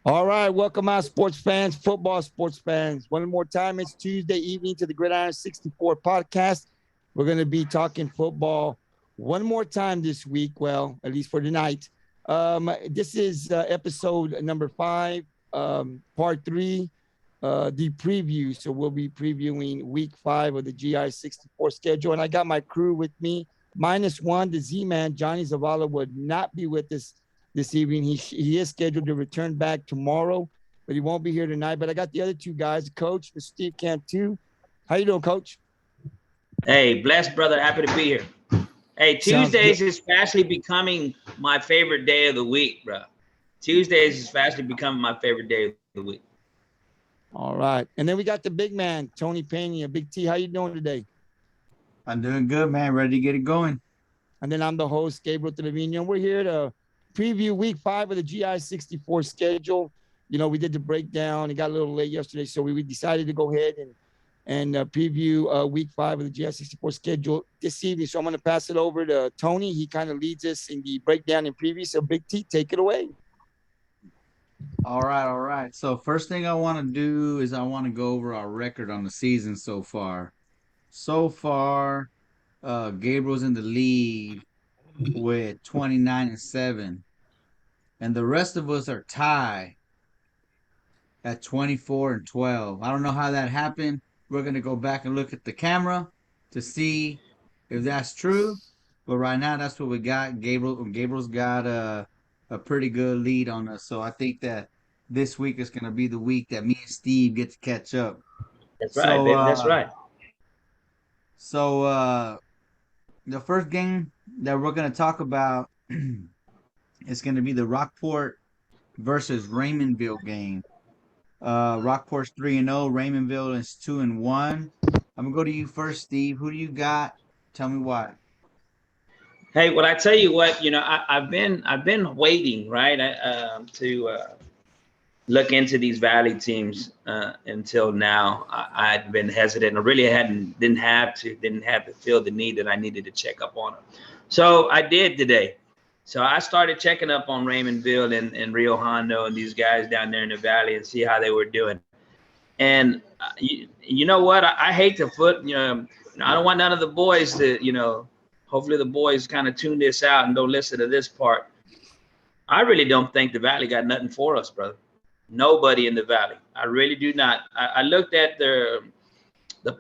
All right, welcome out, sports fans, football sports fans. One more time, it's Tuesday evening to the Gridiron 64 podcast. We're going to be talking football one more time this week. Well, at least for tonight. This is episode number 5, part 3, the preview. So we'll be previewing week 5 of the GI64 schedule. And I got my crew with me, -1, the Z-Man, Johnny Zavala, would not be with us this evening. He is scheduled to return back tomorrow, but he won't be here tonight. But I got the other two guys, Coach, Mr. Steve Cantu. How you doing, Coach? Hey, blessed brother. Happy to be here. Hey, Tuesdays is fastly becoming my favorite day of the week, bro. Tuesdays is fastly becoming my favorite day of the week. All right. And then we got the big man, Tony Pena. Big T, how you doing today? I'm doing good, man. Ready to get it going. And then I'm the host, Gabriel Trevino. We're here to preview week 5 of the GI64 schedule. You know, we did the breakdown. It got a little late yesterday, so we decided to go ahead and preview week 5 of the GI64 schedule this evening. So I'm going to pass it over to Tony. He kind of leads us in the breakdown and preview. So Big T, take it away. All right. So first thing I want to do is I want to go over our record on the season so far. Gabriel's in the lead with 29-7. And the rest of us are tied at 24-12. I don't know how that happened. We're going to go back and look at the camera to see if that's true. But right now, that's what we got. Gabriel's got a pretty good lead on us. So I think that this week is going to be the week that me and Steve get to catch up. That's right, baby. That's right. So the first game that we're going to talk about is going to be the Rockport versus Raymondville game. Rockport's 3-0. Raymondville is 2-1. I'm going to go to you first, Steve. Who do you got? Tell me why. Hey, well, I tell you what, you know, I've been waiting, right, to look into these Valley teams until now. I'd been hesitant. I really didn't have to feel the need that I needed to check up on them. So I did today. So I started checking up on Raymondville and Rio Hondo and these guys down there in the Valley and see how they were doing. And you know what? I hate to I don't want none of the boys to, hopefully the boys kind of tune this out and don't listen to this part. I really don't think the Valley got nothing for us, brother. Nobody in the Valley. I really do not. I looked at the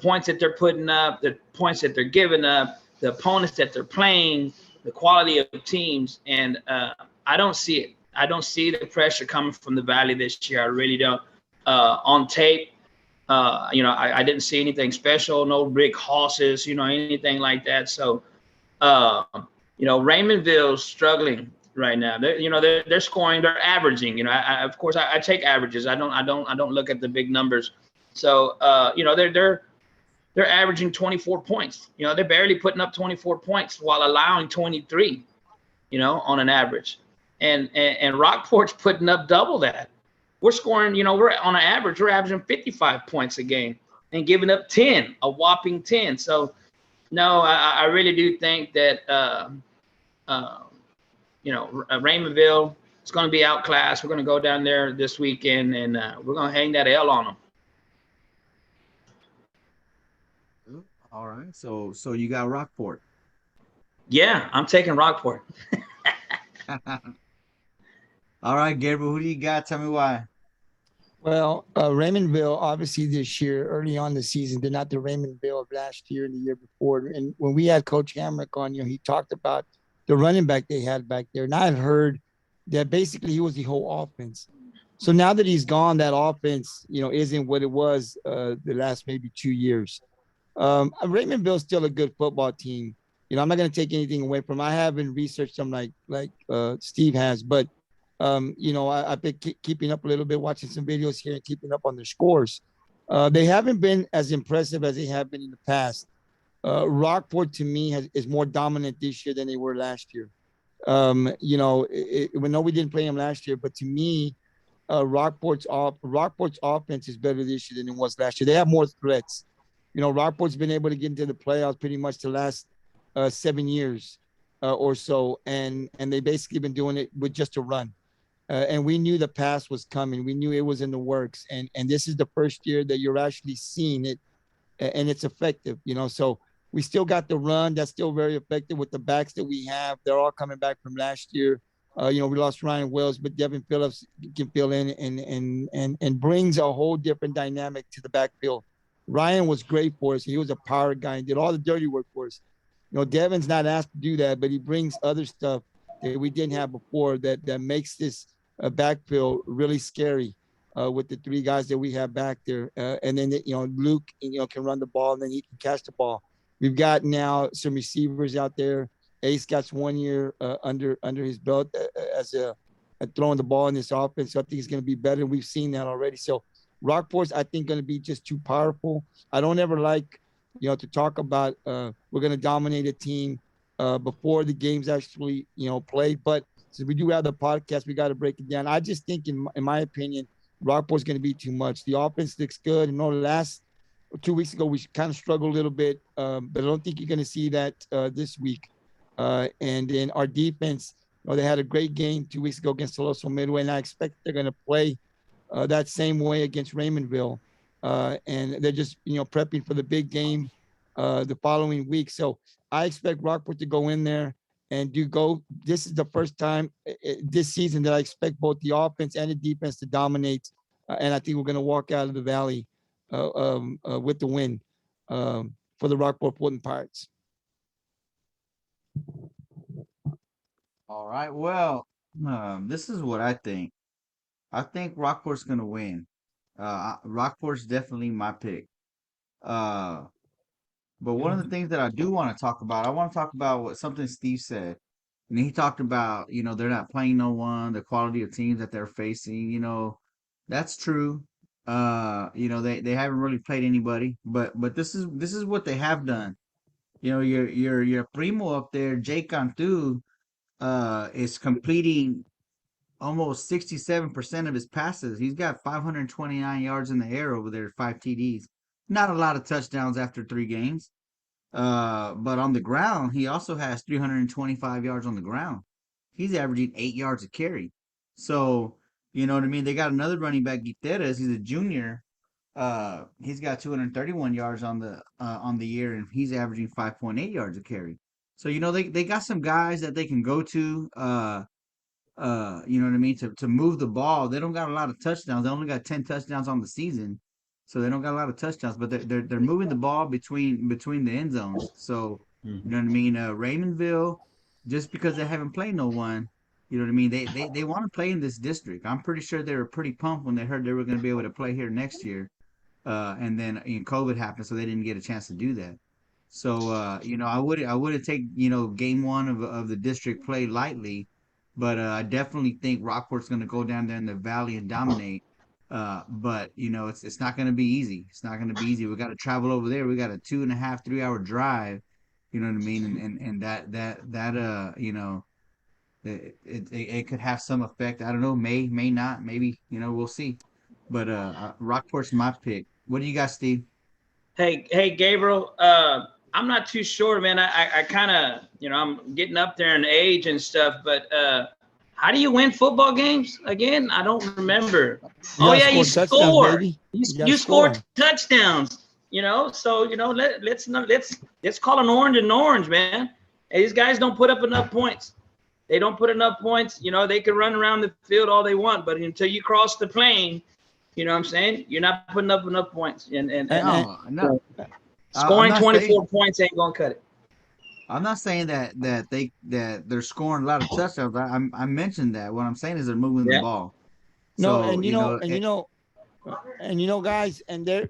points that they're putting up, the points that they're giving up, the opponents that they're playing, the quality of teams, and I don't see it. I don't see the pressure coming from the Valley this year. I really don't. On tape, I didn't see anything special, no big horses, anything like that. So, Raymondville's struggling right now. They're scoring, they're averaging. Of course, I take averages. I don't look at the big numbers. So, they're averaging 24 points. They're barely putting up 24 points while allowing 23, on an average. And Rockport's putting up double that. We're scoring, we're on an average, we're averaging 55 points a game and giving up 10, a whopping 10. So, no, I really do think that, Raymondville is going to be outclassed. We're going to go down there this weekend and we're going to hang that L on them. All right. So you got Rockport. Yeah, I'm taking Rockport. All right, Gabriel, who do you got? Tell me why. Well, Raymondville, obviously this year, early on the season, they're not the Raymondville of last year and the year before. And when we had Coach Hamrick on, he talked about the running back they had back there. And I had heard that basically he was the whole offense. So now that he's gone, that offense, isn't what it was the last maybe 2 years. Raymondville's still a good football team. I'm not going to take anything away from them. I haven't researched them like Steve has, but I've been keeping up a little bit, watching some videos here and keeping up on their scores. They haven't been as impressive as they have been in the past. Rockport to me is more dominant this year than they were last year. We know we didn't play them last year, but to me, Rockport's offense is better this year than it was last year. They have more threats. Rockport's been able to get into the playoffs pretty much the last 7 years or so, and they basically been doing it with just a run. and we knew the pass was coming. We knew it was in the works, and this is the first year that you're actually seeing it, and it's effective. So we still got the run that's still very effective with the backs that we have. They're all coming back from last year. We lost Ryan Wells, but Devin Phillips can fill in and brings a whole different dynamic to the backfield. Ryan was great for us. He was a power guy and did all the dirty work for us. Devin's not asked to do that, but he brings other stuff that we didn't have before that makes this backfield really scary with the three guys that we have back there. And then, Luke, can run the ball and then he can catch the ball. We've got now some receivers out there. Ace got 1 year under his belt as throwing the ball in this offense. So I think he's going to be better. We've seen that already. So Rockport's, I think, going to be just too powerful. I don't ever like, to talk about we're going to dominate a team before the game's actually, played. But since we do have the podcast, we got to break it down. I just think, in my opinion, Rockport's going to be too much. The offense looks good. The last 2 weeks ago, we kind of struggled a little bit, but I don't think you're going to see that this week. And then our defense, they had a great game 2 weeks ago against Toloso Midway, and I expect they're going to play that same way against Raymondville. And they're just, prepping for the big game the following week. So I expect Rockport to go in there and this is the first time this season that I expect both the offense and the defense to dominate. And I think we're going to walk out of the Valley with the win for the Rockport-Fulton Pirates. All right. Well, this is what I think. I think Rockport's going to win. Rockport's definitely my pick. But one of the things that I do want to talk about, I want to talk about something Steve said. And he talked about, they're not playing no one, the quality of teams that they're facing, that's true. They haven't really played anybody, but this is what they have done. Your primo up there, Jake Cantu, is completing almost 67% of his passes. He's got 529 yards in the air over there, 5 TDs. Not a lot of touchdowns after 3 games. But on the ground, he also has 325 yards on the ground. He's averaging 8 yards a carry. So, you know what I mean? They got another running back, Guiteras. He's a junior. He's got 231 yards on the year, and he's averaging 5.8 yards a carry. So, they got some guys that they can go to, you know what I mean, to move the ball. They don't got a lot of touchdowns. They only got 10 touchdowns on the season. So they don't got a lot of touchdowns, but they're moving the ball between the end zones. So you know what I mean. Raymondville, just because they haven't played no one, you know what I mean. They want to play in this district. I'm pretty sure they were pretty pumped when they heard they were going to be able to play here next year. And then COVID happened, so they didn't get a chance to do that. So I would take game 1 of the district play lightly, but I definitely think Rockport's going to go down there in the valley and dominate. But it's not going to be easy. It's not going to be easy. We got to travel over there. We got a 2.5, 3 hour drive. You know what I mean? And that it could have some effect. I don't know. May not. Maybe we'll see. But Rockport's my pick. What do you got, Steve? Hey, Gabriel. I'm not too sure, man. I kind of I'm getting up there in age and stuff, but how do you win football games again? I don't remember. You score. You score touchdowns. So let's call an orange an orange, man. Hey, these guys don't put up enough points. They don't put enough points. They can run around the field all they want, but until you cross the plane, you know what I'm saying? You're not putting up enough points. No. Scoring 24 points ain't gonna cut it. I'm not saying that they're scoring a lot of touchdowns. I mentioned that. What I'm saying is they're moving the ball. No, so, guys, and they're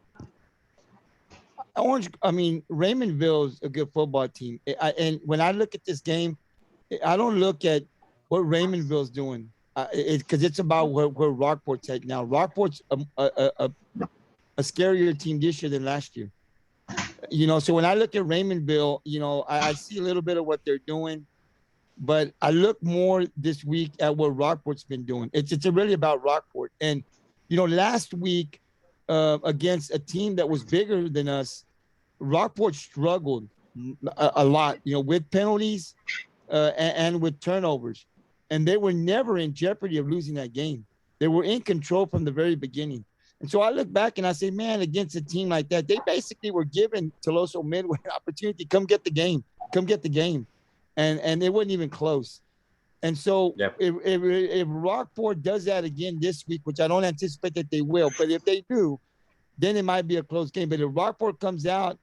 Orange. I mean, Raymondville is a good football team. And when I look at this game, I don't look at what Raymondville's doing. Because it's about where Rockport's at now. Rockport's a scarier team this year than last year. So when I look at Raymondville, I see a little bit of what they're doing, but I look more this week at what Rockport's been doing. It's really about Rockport. And, last week against a team that was bigger than us, Rockport struggled a lot, with penalties and with turnovers. and they were never in jeopardy of losing that game. They were in control from the very beginning. And so I look back and I say, man, against a team like that, they basically were giving Toloso Midway an opportunity. Come get the game. Come get the game. And it wasn't even close. And so if Rockport does that again this week, which I don't anticipate that they will, but if they do, then it might be a close game. But if Rockport comes out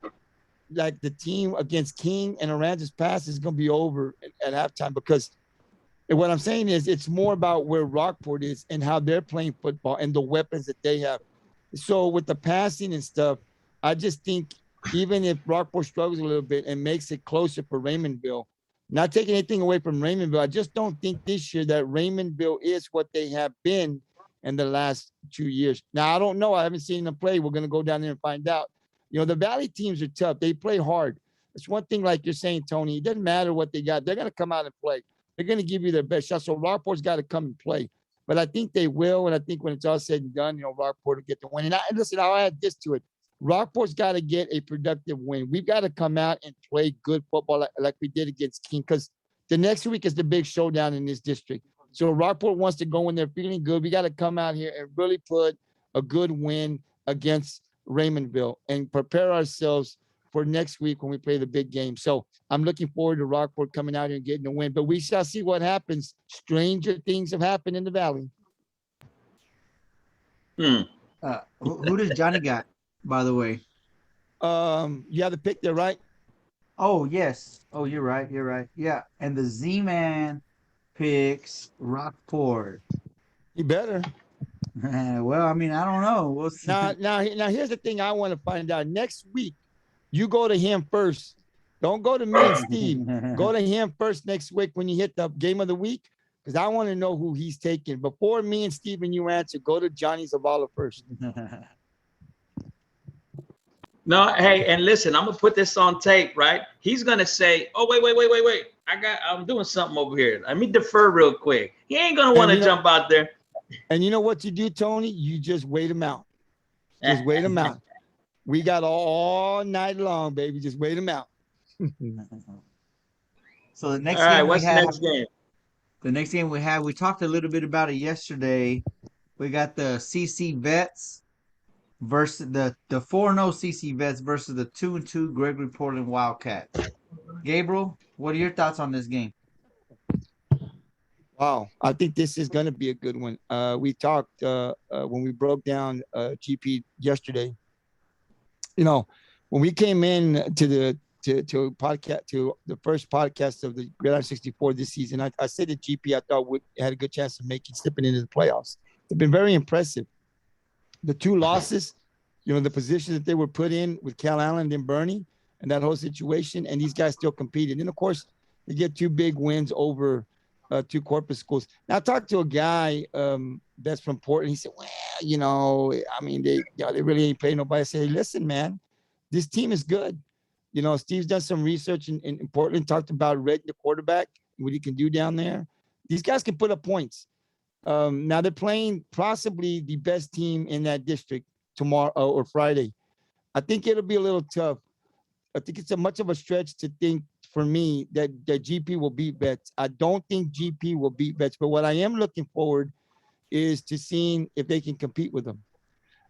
like the team against King and Aransas Pass, is going to be over at halftime, because what I'm saying is it's more about where Rockport is and how they're playing football and the weapons that they have. So with the passing and stuff, I just think even if Rockport struggles a little bit and makes it closer for Raymondville, not taking anything away from Raymondville, I just don't think this year that Raymondville is what they have been in the last 2 years. Now, I don't know. I haven't seen them play. We're going to go down there and find out. You know, the Valley teams are tough. They play hard. It's one thing, like you're saying, Tony, it doesn't matter what they got. They're going to come out and play. They're going to give you their best shot. So Rockport's got to come and play. But I think they will, and I think when it's all said and done, you know, Rockport will get the win. And listen, I'll add this to it. Rockport's got to get a productive win. We've got to come out and play good football like we did against King, because the next week is the big showdown in this district. So Rockport wants to go in there feeling good. We got to come out here and really put a good win against Raymondville and prepare ourselves for next week when we play the big game. So I'm looking forward to Rockport coming out here and getting a win. But we shall see what happens. Stranger things have happened in the Valley. Who does Johnny got, by the way? You have the pick there, right? Oh, yes. Oh, you're right. You're right. Yeah. And the Z-Man picks Rockport. He better. Well, I mean, I don't know. We'll see. Now, here's the thing I want to find out. Next week, you go to him first. Don't go to me and Steve. Go to him first next week when you hit the game of the week, because I want to know who he's taking. Before me and Steve and you answer, go to Johnny Zavala first. No, hey, and listen, I'm gonna put this on tape, right? He's gonna say, "Oh, wait. I'm doing something over here. Let me defer real quick." He ain't gonna want to jump out there. And you know what you do, Tony? You just wait him out. Just wait him out. We got all night long, baby. Just wait him out. So the next all right, game what's the next game? The next game we have, we talked a little bit about it yesterday. We got the CC Vets versus the 4-0 CC Vets versus the 2-2 Gregory-Portland Wildcats. Gabriel, what are your thoughts on this game? Wow, I think this is going to be a good one. We talked when we broke down GP yesterday. You know, when we came in to the podcast, to the first podcast of the Gridiron 64 this season, I said that GP I thought had a good chance of slipping into the playoffs. They've been very impressive. The two losses, you know, the position that they were put in with Cal Allen and Bernie and that whole situation, and these guys still competed. And of course, they get two big wins over two corporate schools. Now I talked to a guy that's from Portland. He said, well, you know, I mean, they really ain't paying nobody. I said, hey, listen, man, this team is good. You know, Steve's done some research in Portland, talked about Red, the quarterback, what he can do down there. These guys can put up points. Now they're playing possibly the best team in that district tomorrow or Friday. I think it'll be a little tough. I think it's much of a stretch to think for me that GP will beat Vets. I don't think GP will beat Vets, but what I am looking forward is to seeing if they can compete with them.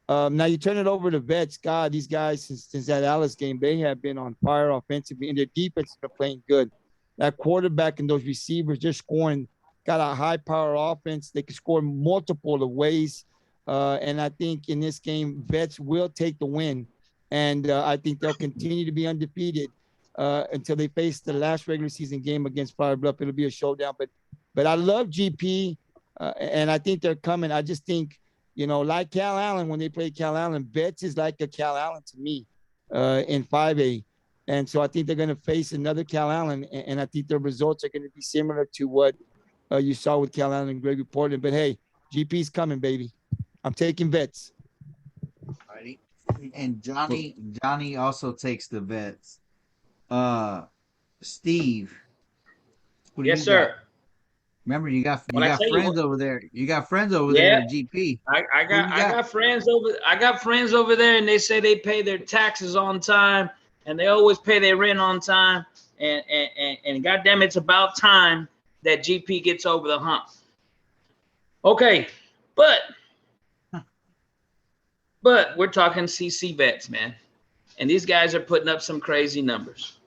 Now you turn it over to Vets. God, these guys since that Alice game, they have been on fire offensively, and their defense has been playing good. That quarterback and those receivers, they're scoring. Got a high-power offense. They can score multiple of ways, and I think in this game, Vets will take the win, and I think they'll continue to be undefeated until they face the last regular season game against Fire Bluff. It'll be a showdown, but I love GP, and I think they're coming. I just think, you know, like Cal Allen, when they played Cal Allen, Vets is like a Cal Allen to me in 5A. And so I think they're going to face another Cal Allen, and I think the results are going to be similar to what you saw with Cal Allen and Gregory-Portland. But, hey, GP's coming, baby. I'm taking Vets. Alrighty. And Johnny also takes the Vets. Steve. Yes, sir. Got? Remember, you got friends over there. You got friends over there at GP. I got friends over there, and they say they pay their taxes on time, and they always pay their rent on time. And goddamn, it's about time that GP gets over the hump. Okay, but we're talking CC vets, man, and these guys are putting up some crazy numbers,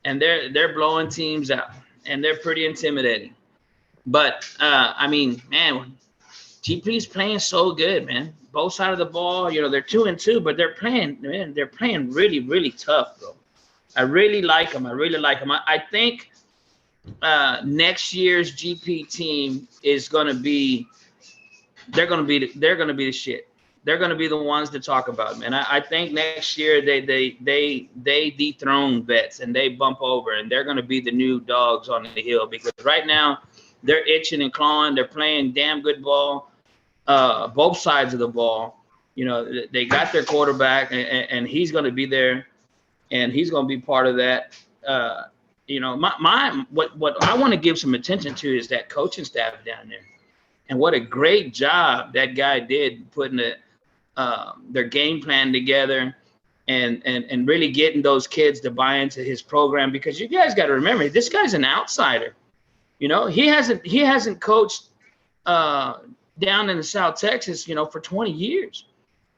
and they're blowing teams out, and they're pretty intimidating. But I mean, man, GP's playing so good, man. Both sides of the ball, you know, they're 2-2, but they're playing really, really tough, bro. I really like them. I think next year's GP team is gonna be they're gonna be the shit. They're gonna be the ones to talk about, man. I think next year they dethrone vets and they bump over, and they're gonna be the new dogs on the hill, because right now they're itching and clawing. They're playing damn good ball, both sides of the ball. You know, they got their quarterback, and he's gonna be there, and he's gonna be part of that. You know, what I want to give some attention to is that coaching staff down there. And what a great job that guy did putting their game plan together, and really getting those kids to buy into his program. Because you guys got to remember, this guy's an outsider. You know, he hasn't coached down in the South Texas, you know, for 20 years.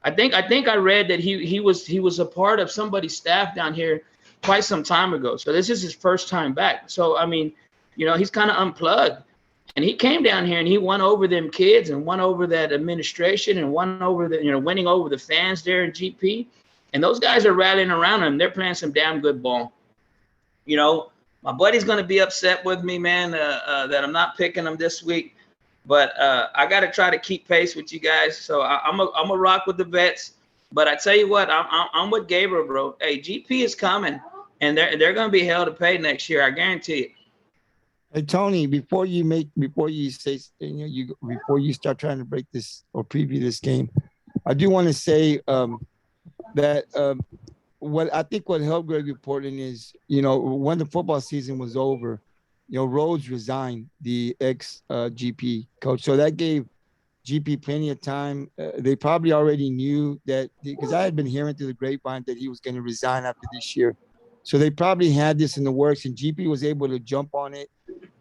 I think I read that he was a part of somebody's staff down here quite some time ago. So this is his first time back. So I mean, you know, he's kind of unplugged. And he came down here and he won over them kids and won over that administration and won over winning over the fans there in GP. And those guys are rallying around him. They're playing some damn good ball. You know, my buddy's going to be upset with me, man, that I'm not picking him this week. But I got to try to keep pace with you guys. So I'm a rock with the vets. But I tell you what, I'm with Gabriel, bro. Hey, GP is coming, and they're going to be hell to pay next year. I guarantee it. Hey Tony, before you start trying to break this or preview this game, I do want to say that what helped Gregory-Portland is, you know, when the football season was over, you know, Rhodes resigned, the ex GP coach, so that gave GP plenty of time. They probably already knew that, because I had been hearing through the grapevine that he was going to resign after this year. So they probably had this in the works, and GP was able to jump on it.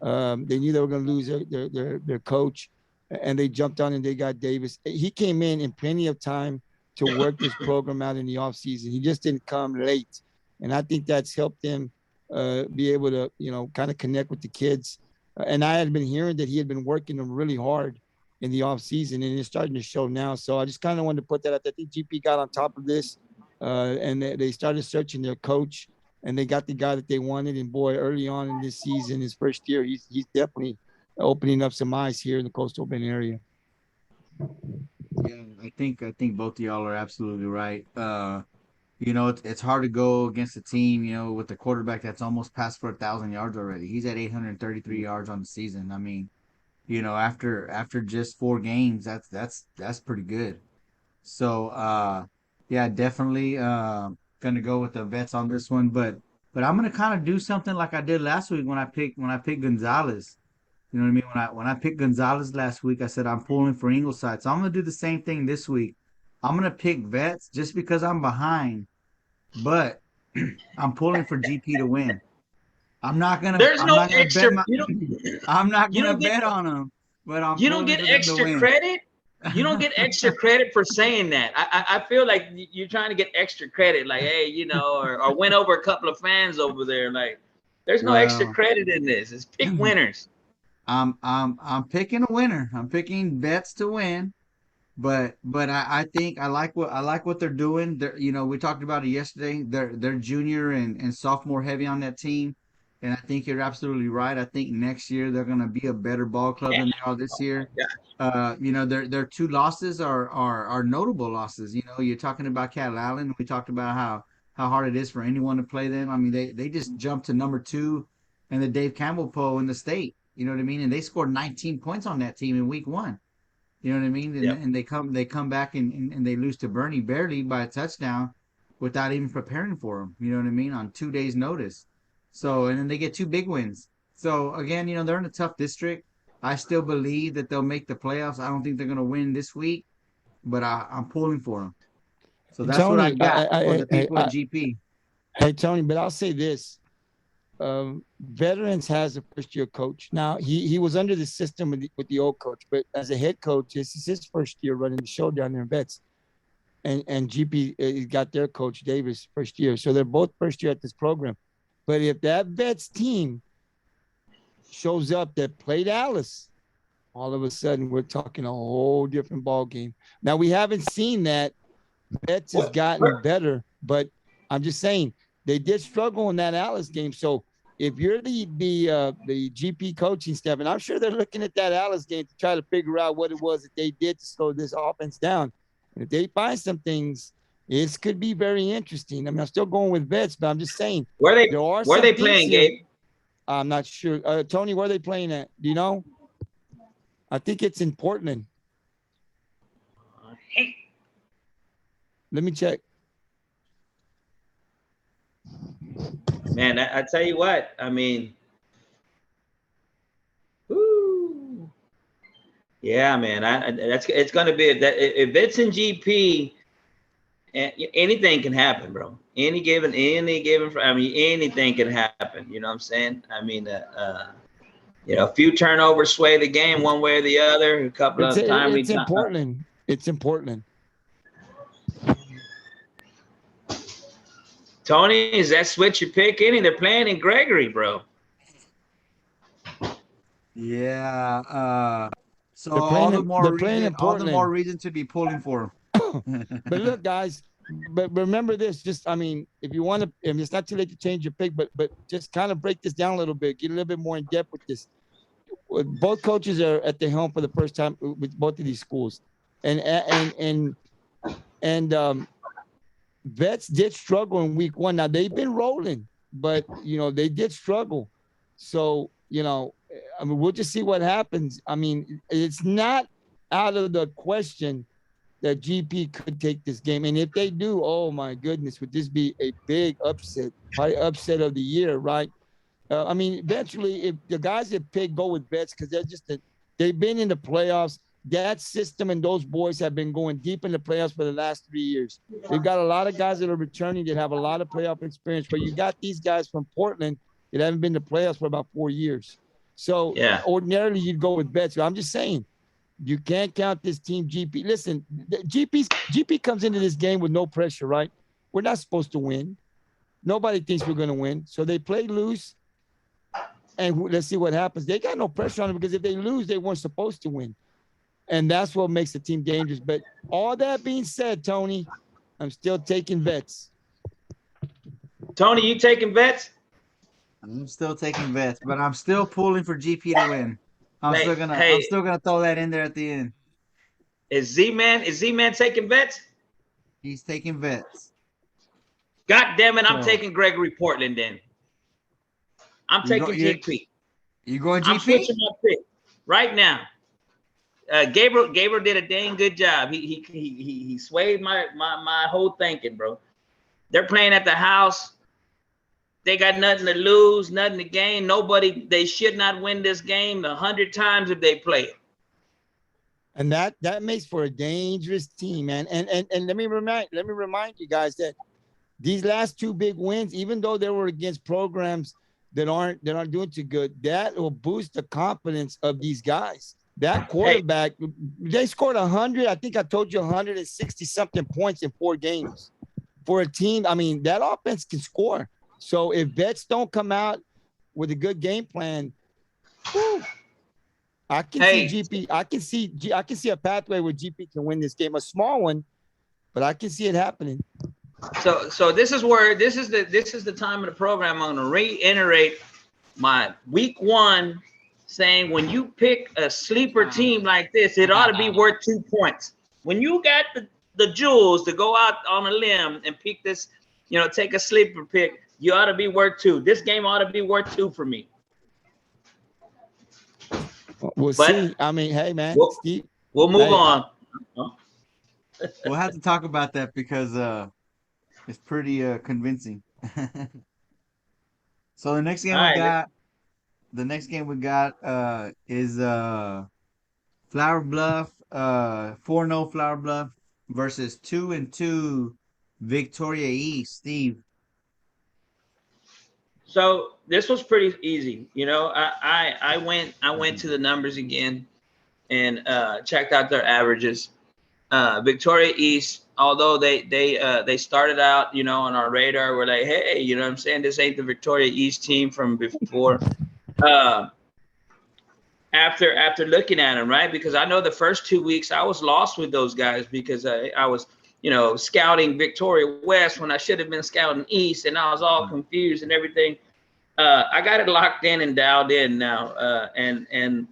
They knew they were going to lose their coach, and they jumped on and they got Davis. He came in plenty of time to work this program out in the offseason. He just didn't come late, and I think that's helped them be able to, you know, kind of connect with the kids. And I had been hearing that he had been working them really hard in the offseason, and it's starting to show now. So I just kind of wanted to put that out there. I think GP got on top of this, and they started searching their coach. And they got the guy that they wanted. And boy, early on in this season, his first year, he's definitely opening up some eyes here in the Coastal Bend area. Yeah, I think both of y'all are absolutely right. You know, it's hard to go against a team, you know, with a quarterback that's almost passed for 1,000 yards already. He's at 833 yards on the season. I mean, you know, after just 4 games, that's pretty good. So yeah, definitely gonna go with the vets on this one, but I'm gonna kind of do something like I did last week when I picked Gonzalez. You know what I mean? When I picked Gonzalez last week, I said I'm pulling for Ingleside. So I'm gonna do the same thing this week. I'm gonna pick vets just because I'm behind, but I'm pulling for GP to win. I'm not gonna bet on them, but I'm you don't get extra credit. You don't get extra credit for saying that. I feel like you're trying to get extra credit, like, hey, you know, or win over a couple of fans over there. Like, there's no extra credit in this. It's pick winners. I'm picking a winner. I'm picking vets to win, but I think I like what they're doing. You know, we talked about it yesterday. They're junior and sophomore heavy on that team, and I think you're absolutely right. I think next year they're gonna be a better ball club than they are this year. You know, their 2 losses are notable losses. You know, you're talking about Calhoun. We talked about how hard it is for anyone to play them. I mean, they just jumped to number 2 in the Dave Campbell poll in the state. You know what I mean? And they scored 19 points on that team in week 1. You know what I mean? And they come back and they lose to Bernie barely by a touchdown without even preparing for them. You know what I mean? On 2 days' notice. So, and then they get 2 big wins. So again, you know, they're in a tough district. I still believe that they'll make the playoffs. I don't think they're going to win this week, but I'm pulling for them. So that's Tony, what I got for the people at GP. Hey, Tony, but I'll say this. Veterans has a first-year coach. Now, he was under the system with the old coach, but as a head coach, this is his first year running the show down there in Vets. And GP got their coach, Davis, first year. So they're both first year at this program. But if that Vets team shows up that played Alice, all of a sudden we're talking a whole different ball game. Now, we haven't seen that. Vets has gotten better, but I'm just saying they did struggle in that Alice game. So if you're the GP coaching staff, and I'm sure they're looking at that Alice game to try to figure out what it was that they did to slow this offense down. And if they find some things, this could be very interesting. I mean, I'm still going with Vets, but I'm just saying where they playing, Gabe? I'm not sure. Tony, where are they playing at? Do you know? I think it's in Portland. Let me check. Man, I tell you what, I mean, woo. Yeah, man, it's going to be that if it's in GP, anything can happen, bro. Any given, I mean, anything can happen. You know what I'm saying? I mean, you know, a few turnovers sway the game one way or the other. A couple of timely. It's in Portland. It's in Portland. Tony, is that switch you pick any? They're playing in Gregory, bro. Yeah. So all the more reason to be pulling for them. But look, guys, but remember this. Just, I mean, if you want to, I mean, it's not too late to change your pick, but just kind of break this down a little bit. Get a little bit more in depth with this. Both coaches are at the helm for the first time with both of these schools, and Vets did struggle in week one. Now they've been rolling, but you know they did struggle. So you know, I mean, we'll just see what happens. I mean, it's not out of the question that GP could take this game, and if they do, oh my goodness, would this be a big upset? Probably upset of the year, right? I mean, eventually, if the guys that pick go with Vets because they've been in the playoffs. That system and those boys have been going deep in the playoffs for the last 3 years. They've got a lot of guys that are returning that have a lot of playoff experience, but you got these guys from Portland that haven't been to playoffs for about 4 years. So ordinarily you'd go with Vets. I'm just saying, you can't count this team GP. Listen, GP comes into this game with no pressure, right? We're not supposed to win. Nobody thinks we're going to win. So they play loose, and let's see what happens. They got no pressure on them because if they lose, they weren't supposed to win. And that's what makes the team dangerous. But all that being said, Tony, I'm still taking Vets. Tony, you taking Vets? I'm still taking Vets, but I'm still pulling for GP to win. I'm still gonna throw that in there at the end. Is Z-Man taking Vets? He's taking Vets. God damn it, I'm taking Gregory-Portland then. I'm taking GP. You going GP? I'm switching my pick right now. Gabriel did a dang good job. He swayed my whole thinking, bro. They're playing at the house. They got nothing to lose, nothing to gain. They should not win this game 100 times if they play it. And that makes for a dangerous team, man. And let me remind you guys that these last two big wins, even though they were against programs that aren't doing too good, that will boost the confidence of these guys. That quarterback, they scored 100. I think I told you 160 something points in 4 games for a team. I mean, that offense can score. So if Vets don't come out with a good game plan, I can see GP. I can see a pathway where GP can win this game. A small one, but I can see it happening. So this is the time of the program. I'm going to reiterate my week 1. Saying when you pick a sleeper team like this, it ought to be worth 2 points. When you got the jewels to go out on a limb and pick this, you know, take a sleeper pick, you ought to be worth 2. This game ought to be worth 2 for me. We'll see. I mean, hey, man, Steve. We'll move on. We'll have to talk about that because it's pretty convincing. So the next game The next game we got is Flower Bluff, 4-0 Flower Bluff versus 2-2 Victoria East. Steve. So this was pretty easy. You know, I went to the numbers again and checked out their averages. Victoria East, although they started out, you know, on our radar, we're like, hey, you know what I'm saying? This ain't the Victoria East team from before. After looking at them, right? Because I know the first 2 weeks I was lost with those guys because I was, you know, scouting Victoria West when I should have been scouting East, and I was all confused and everything. I got it locked in and dialed in now, and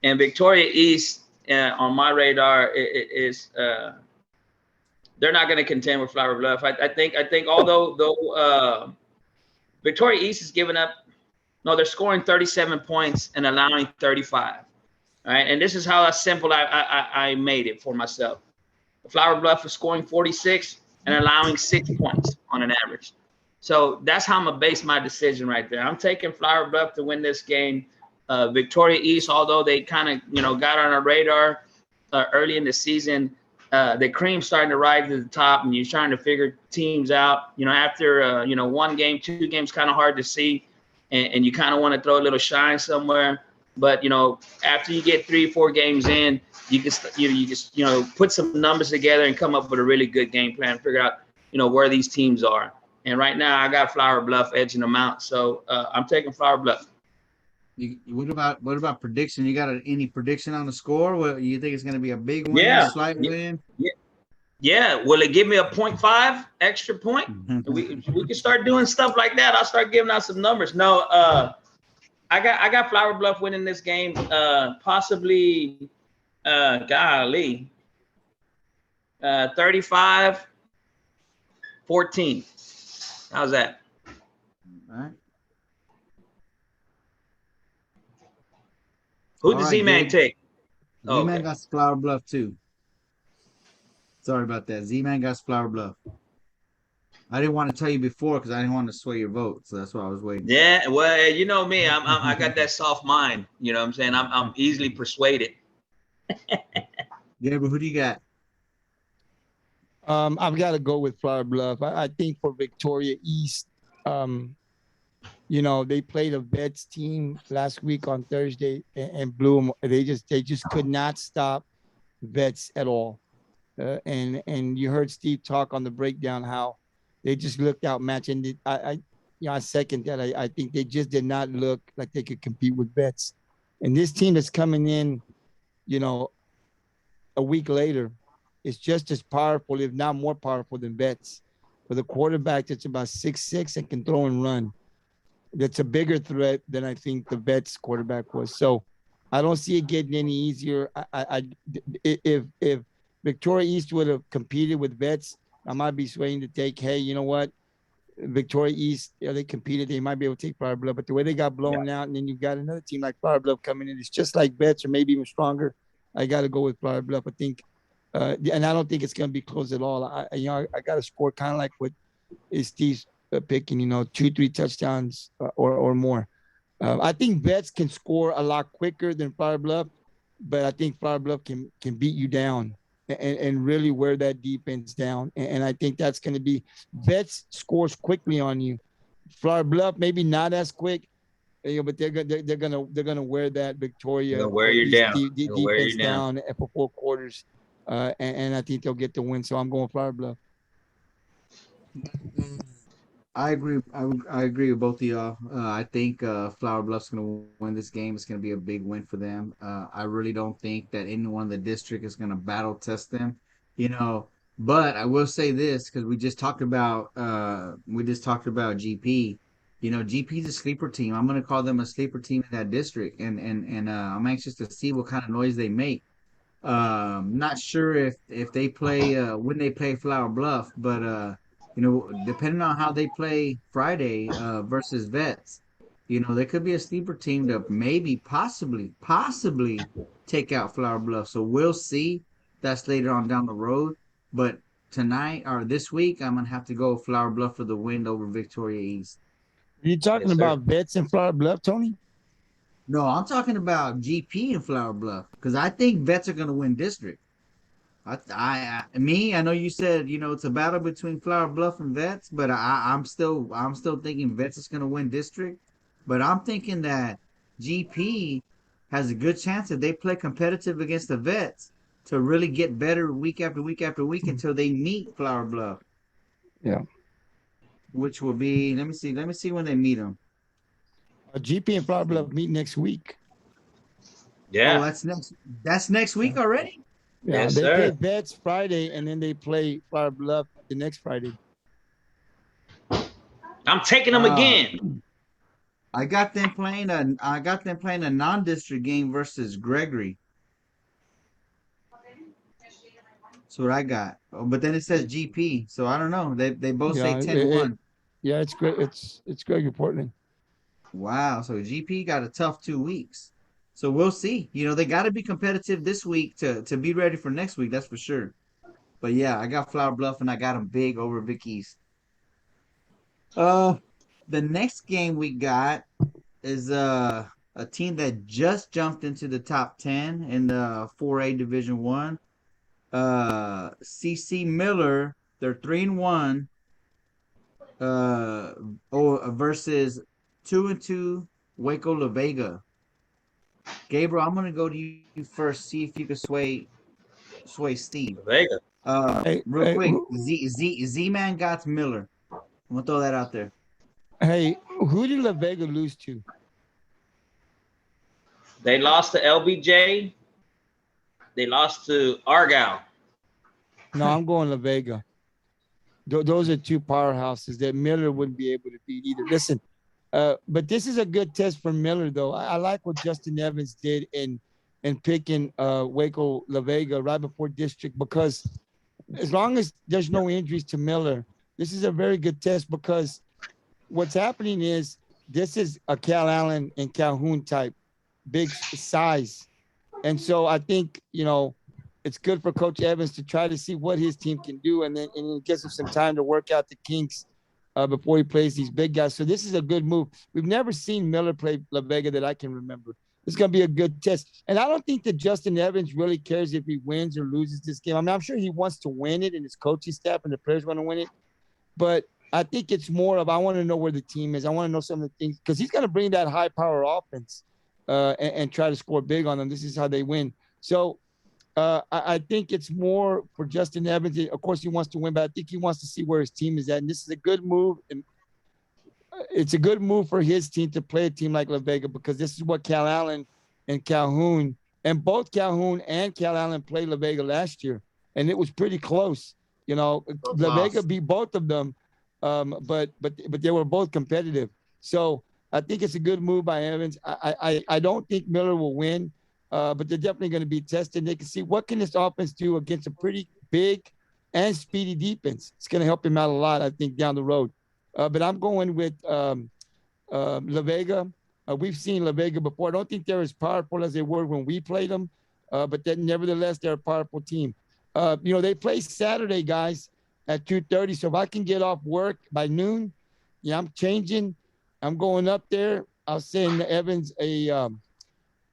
Victoria East on my radar is they're not going to contend with Flower Bluff. I think although Victoria East is giving up. No, they're scoring 37 points and allowing 35. All right, and this is how simple I made it for myself. Flower Bluff is scoring 46 and allowing 6 points on an average. So that's how I'm gonna base my decision right there. I'm taking Flower Bluff to win this game. Victoria East, although they kind of, you know, got on our radar early in the season, the cream's starting to rise to the top, and you're trying to figure teams out. You know, after you know, 1 game, 2 games, kind of hard to see. And you kind of want to throw a little shine somewhere, but you know, after you get 3 or 4 games in, you can put some numbers together and come up with a really good game plan, figure out, you know, where these teams are. And right now, I got Flower Bluff edging them out, so I'm taking Flower Bluff. What about prediction? You got any prediction on the score? What you think it's going to be, a big win, Yeah. slight win? Yeah, will it give me a 0.5 extra point? we can start doing stuff like that. I'll start giving out some numbers. No, I got Flower Bluff winning this game. Possibly, golly, 35-14. How's that? All right. Who does Z-Man take? Z-Man got Flower Bluff too. Sorry about that. Z-Man got Flower Bluff. I didn't want to tell you before because I didn't want to sway your vote, so that's why I was waiting. Yeah, well, you know me, I got that soft mind. You know what I'm saying? I'm easily persuaded. Yeah, but who do you got? I've got to go with Flower Bluff. I think for Victoria East, you know, they played a Vets team last week on Thursday and blew them. They just could not stop Vets at all. And you heard Steve talk on the breakdown how they just looked outmatched. And I second that. I think they just did not look like they could compete with Vets. And this team that's coming in, you know, a week later, is just as powerful, if not more powerful than Vets. With a quarterback that's about 6'6" and can throw and run. That's a bigger threat than I think the Vets quarterback was. So I don't see it getting any easier. If Victoria East would have competed with Vets, I might be swaying to take, hey, you know what? Victoria East, yeah, they competed. They might be able to take Flower Bluff. But the way they got blown out, and then you've got another team like Flower Bluff coming in, it's just like Vets or maybe even stronger. I got to go with Flower Bluff. I think, and I don't think it's going to be close at all. I got to score kind of like what is Steve's picking, 2-3 touchdowns or more. I think Vets can score a lot quicker than Flower Bluff, but I think Flower Bluff can beat you down and really wear that defense down. And I think that's going to be Vets scores quickly on you. Flower Bluff maybe not as quick, but they're gonna wear that Victoria wear you down. Defense down for 4 quarters, and I think they'll get the win. So I'm going Flower Bluff. I agree. I agree with both of y'all. I think Flower Bluff's going to win this game. It's going to be a big win for them. I really don't think that anyone in the district is going to battle test them, But I will say this because we just talked about GP. GP's a sleeper team. I'm going to call them a sleeper team in that district, and I'm anxious to see what kind of noise they make. Not sure if they play when they play Flower Bluff, but depending on how they play Friday versus Vets, they could be a sleeper team to maybe possibly take out Flower Bluff. So we'll see. That's later on down the road. But tonight or this week, I'm gonna have to go Flower Bluff for the win over Victoria East. Are you talking about Vets and Flower Bluff, Tony? No, I'm talking about GP and Flower Bluff because I think Vets are gonna win district. I know you said it's a battle between Flower Bluff and Vets, but I'm still thinking Vets is gonna win district, but I'm thinking that GP has a good chance if they play competitive against the Vets to really get better week after week after week until they meet Flower Bluff, Yeah. which will be let me see when they meet them. GP and Flower Bluff meet next week. Oh, Yeah. that's next week already. Yeah, Yes, they play sir. Vets Friday, and then they play Flower Bluff the next Friday. I'm taking them Uh, again. I got them playing a non-district game versus Gregory. That's what I got. Oh, but then it says GP, so I don't know. They both say Yeah, 10-1. yeah, it's great. It's Gregory-Portland. Wow, so GP got a tough 2 weeks. So we'll see. They got to be competitive this week to be ready for next week. That's for sure. But yeah, I got Flower Bluff and I got them big over Vickys. Uh, the next game we got is a team that just jumped into the top 10 in the 4A Division 1. CC Miller, they're 3-1. Versus 2-2 Waco La Vega. Gabriel, I'm gonna go to you first. See if you can sway Steve. Vega. Hey, Real hey, quick, Z Man got Miller. I'm gonna throw that out there. hey, who did La Vega lose to? They lost to LBJ. They lost to Argyle. No, I'm going La Vega. Those are two powerhouses that Miller wouldn't be able to beat either. Listen, but this is a good test for Miller, though. I like what Justin Evans did in picking Waco La Vega right before district, because as long as there's no injuries to Miller, this is a very good test, because what's happening is this is a Cal Allen and Calhoun type, big size. And so I think, it's good for Coach Evans to try to see what his team can do, and then it gives him some time to work out the kinks before he plays these big guys. So this is a good move. We've never seen Miller play La Vega that I can remember. It's going to be a good test. And I don't think that Justin Evans really cares if he wins or loses this game. I mean, I'm sure he wants to win it, and his coaching staff and the players want to win it. But I think it's more of, I want to know where the team is. I want to know some of the things, because he's going to bring that high power offense and try to score big on them. This is how they win. So I think it's more for Justin Evans. Of course, he wants to win, but I think he wants to see where his team is at. And this is a good move. And it's a good move for his team to play a team like La Vega, because this is what Cal Allen and Calhoun, and both Calhoun and Cal Allen played La Vega last year, and it was pretty close. La Vega beat both of them, but they were both competitive. So I think it's a good move by Evans. I don't think Miller will win, but they're definitely going to be tested. They can see what can this offense do against a pretty big and speedy defense. It's going to help him out a lot, I think, down the road. But I'm going with La Vega. We've seen La Vega before. I don't think they're as powerful as they were when we played them, but nevertheless, they're a powerful team. They play Saturday, guys, at 2:30. So if I can get off work by noon, I'm changing. I'm going up there. I'll send Evans a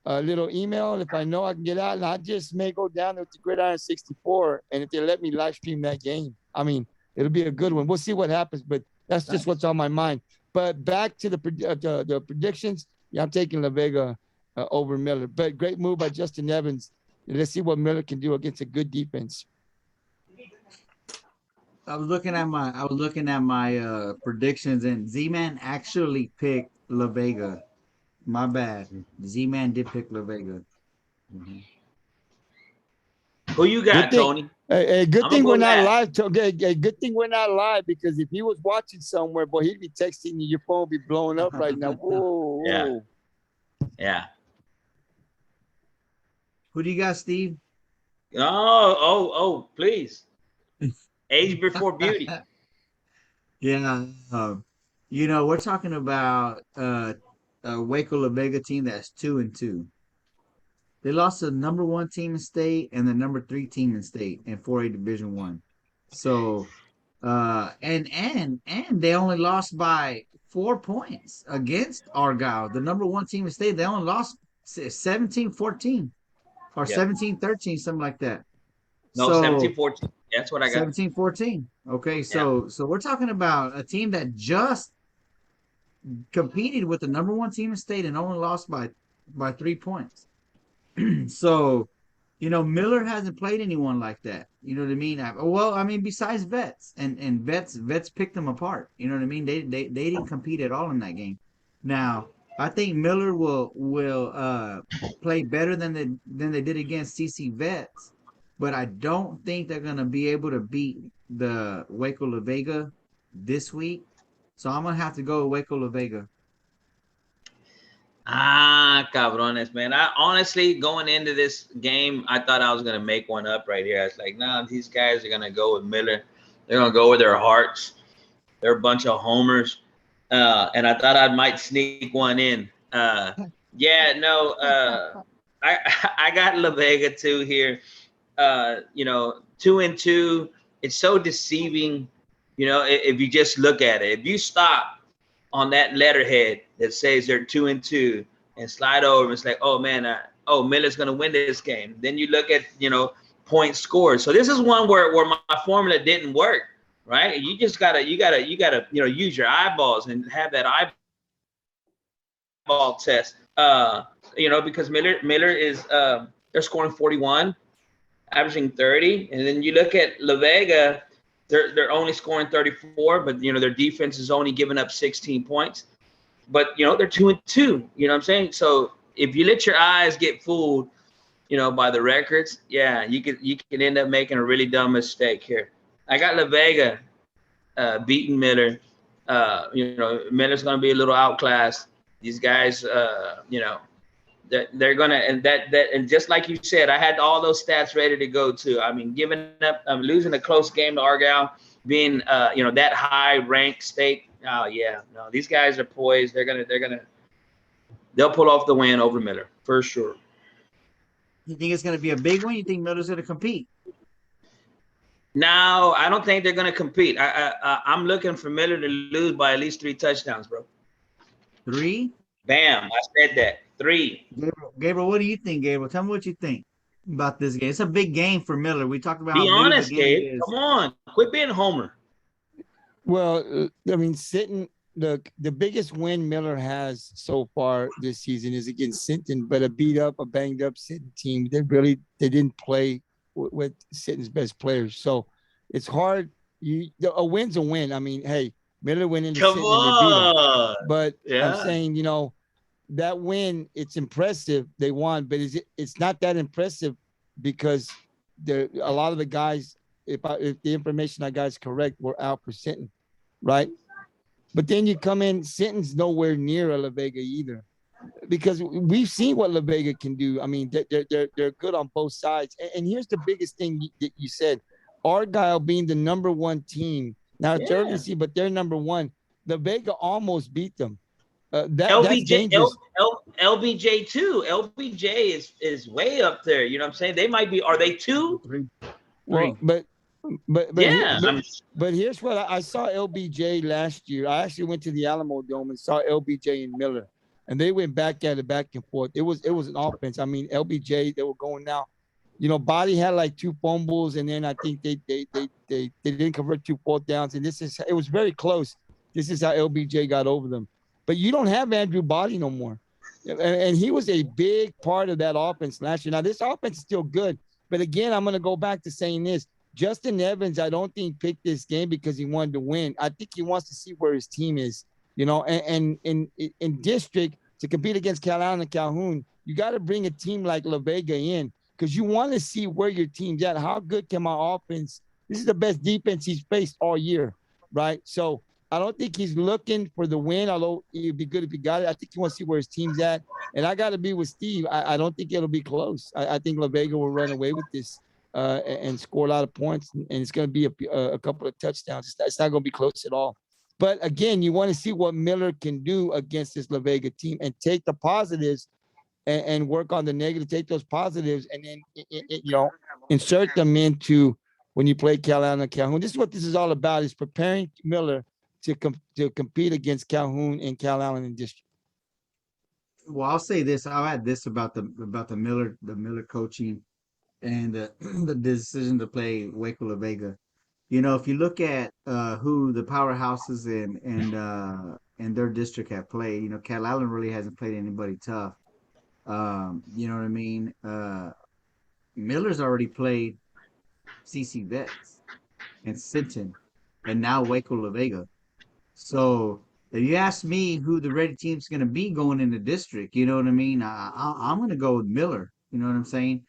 little email if I know I can get out, and I just may go down there with the Gridiron 64, and if they let me live stream that game, I mean, it'll be a good one. We'll see what happens, but that's just what's on my mind. But back to the predictions, I'm taking La Vega over Miller. But great move by Justin Evans. Let's see what Miller can do against a good defense. I was looking at my predictions, and Z-Man actually picked La Vega. My bad. Z-Man did pick La Vega. Mm-hmm. Who you got, Tony? Good thing we're not live. Good thing we're not live, because if he was watching somewhere, boy, he'd be texting you. Your phone would be blowing up right now. Whoa. Yeah. Yeah. Who do you got, Steve? Oh, please. Age before beauty. Yeah. We're talking about a Waco La Vega team that's 2-2. They lost to the number 1 team in state and the number 3 team in state in 4A Division 1. So and they only lost by 4 points against Argyle, the number 1 team in state. They only lost 17-14 or 17-13, something like that. No, So 17-14. That's what I got. 17-14. Okay, Yeah. so we're talking about a team that just competed with the number one team in state and only lost by 3 points. So, Miller hasn't played anyone like that. You know what I mean? Well, I mean, besides vets and vets picked them apart. You know what I mean? They didn't compete at all in that game. Now, I think Miller will play better than they did against CC Vets, but I don't think they're gonna be able to beat the Waco La Vega this week. So I'm gonna have to go with Waco La Vega. Ah, cabrones, man. I honestly, going into this game, I thought I was gonna make one up right here. I was like, nah, these guys are gonna go with Miller. They're gonna go with their hearts. They're a bunch of homers. And I thought I might sneak one in. Yeah, no, I I got La Vega too here. 2-2. It's so deceiving. If you just look at it, if you stop on that letterhead that says they're 2-2 and slide over, and it's like, oh man, Miller's gonna win this game. Then you look at point scores. So this is one where my formula didn't work, right? You just gotta use your eyeballs and have that eyeball test. Because Miller is they're scoring 41, averaging 30, and then you look at La Vega, they're only scoring 34, but their defense is only giving up 16 points. But they're 2-2. You know what I'm saying? So if you let your eyes get fooled, by the records, yeah, you can end up making a really dumb mistake here. I got La Vega beating Miller. Miller's gonna be a little outclassed. These guys, they're gonna, and just like you said, I had all those stats ready to go too. I mean, losing a close game to Argyle, being that high ranked state. Oh yeah, no, these guys are poised. They'll pull off the win over Miller for sure. You think it's gonna be a big one? You think Miller's gonna compete? No, I don't think they're gonna compete. I'm looking for Miller to lose by at least 3 touchdowns, bro. 3? Bam! I said that. 3. Gabriel, what do you think, Gabriel? Tell me what you think about this game. It's a big game for Miller. We talked about Be how big honest, the game Gabe. is. Come on, quit being Homer. Well, I mean, the biggest win Miller has so far this season is against Sinton, but a banged up Sinton team. They didn't play with Sinton's best players, so it's hard. A win's a win. I mean, hey, Miller went into Sinton and they beat them. But I'm saying, that win, it's impressive. They won, but it's not that impressive because a lot of the guys, if the information I got is correct, were out for Sinton, right? But then you come in, Sinton's nowhere near a La Vega either, because we've seen what La Vega can do. I mean, they're good on both sides. And here's the biggest thing that you said: Argyle being the number one team. Now it's early to see, but they're number one. La Vega almost beat them. That's dangerous. LBJ too. LBJ is way up there. You know what I'm saying? They might be. Are they 2? 3. Well, but yeah. But here's what I saw LBJ last year. I actually went to the Alamo Dome and saw LBJ and Miller, and they went back at it, back and forth. It was an offense. I mean, LBJ, they were going now. Body had like 2 fumbles, and then I think they didn't convert 2 fourth downs, and it was very close. This is how LBJ got over them. But you don't have Andrew Body no more, and he was a big part of that offense last year. Now this offense is still good, but again, I'm going to go back to saying this. Justin Evans, I don't think picked this game because he wanted to win. I think he wants to see where his team is, and in district to compete against Calhoun and Calhoun, you got to bring a team like La Vega in because you want to see where your team's at. How good can my offense? This is the best defense he's faced all year, right? So I don't think he's looking for the win, although it'd be good if he got it. I think he wants to see where his team's at. And I got to be with Steve. I don't think it'll be close. I think La Vega will run away with this and score a lot of points. And it's going to be a couple of touchdowns. It's not going to be close at all. But again, you want to see what Miller can do against this La Vega team and take the positives and work on the negative, take those positives and then, insert them into when you play Calhoun and Calhoun. This is what this is all about, is preparing Miller to compete against Calhoun and Calhoun in district. Well, I'll say this. I'll add this about the Miller coaching. and the decision to play Waco La Vega. You know, if you look at who the powerhouses and their district have played, you know, Calhoun really hasn't played anybody tough. You know what I mean? Miller's already played CC Vets and Sinton, and now Waco La Vega. So if you ask me who the ready team's going to be going in the district, you know what I mean? I'm going to go with Miller. You know what I'm saying?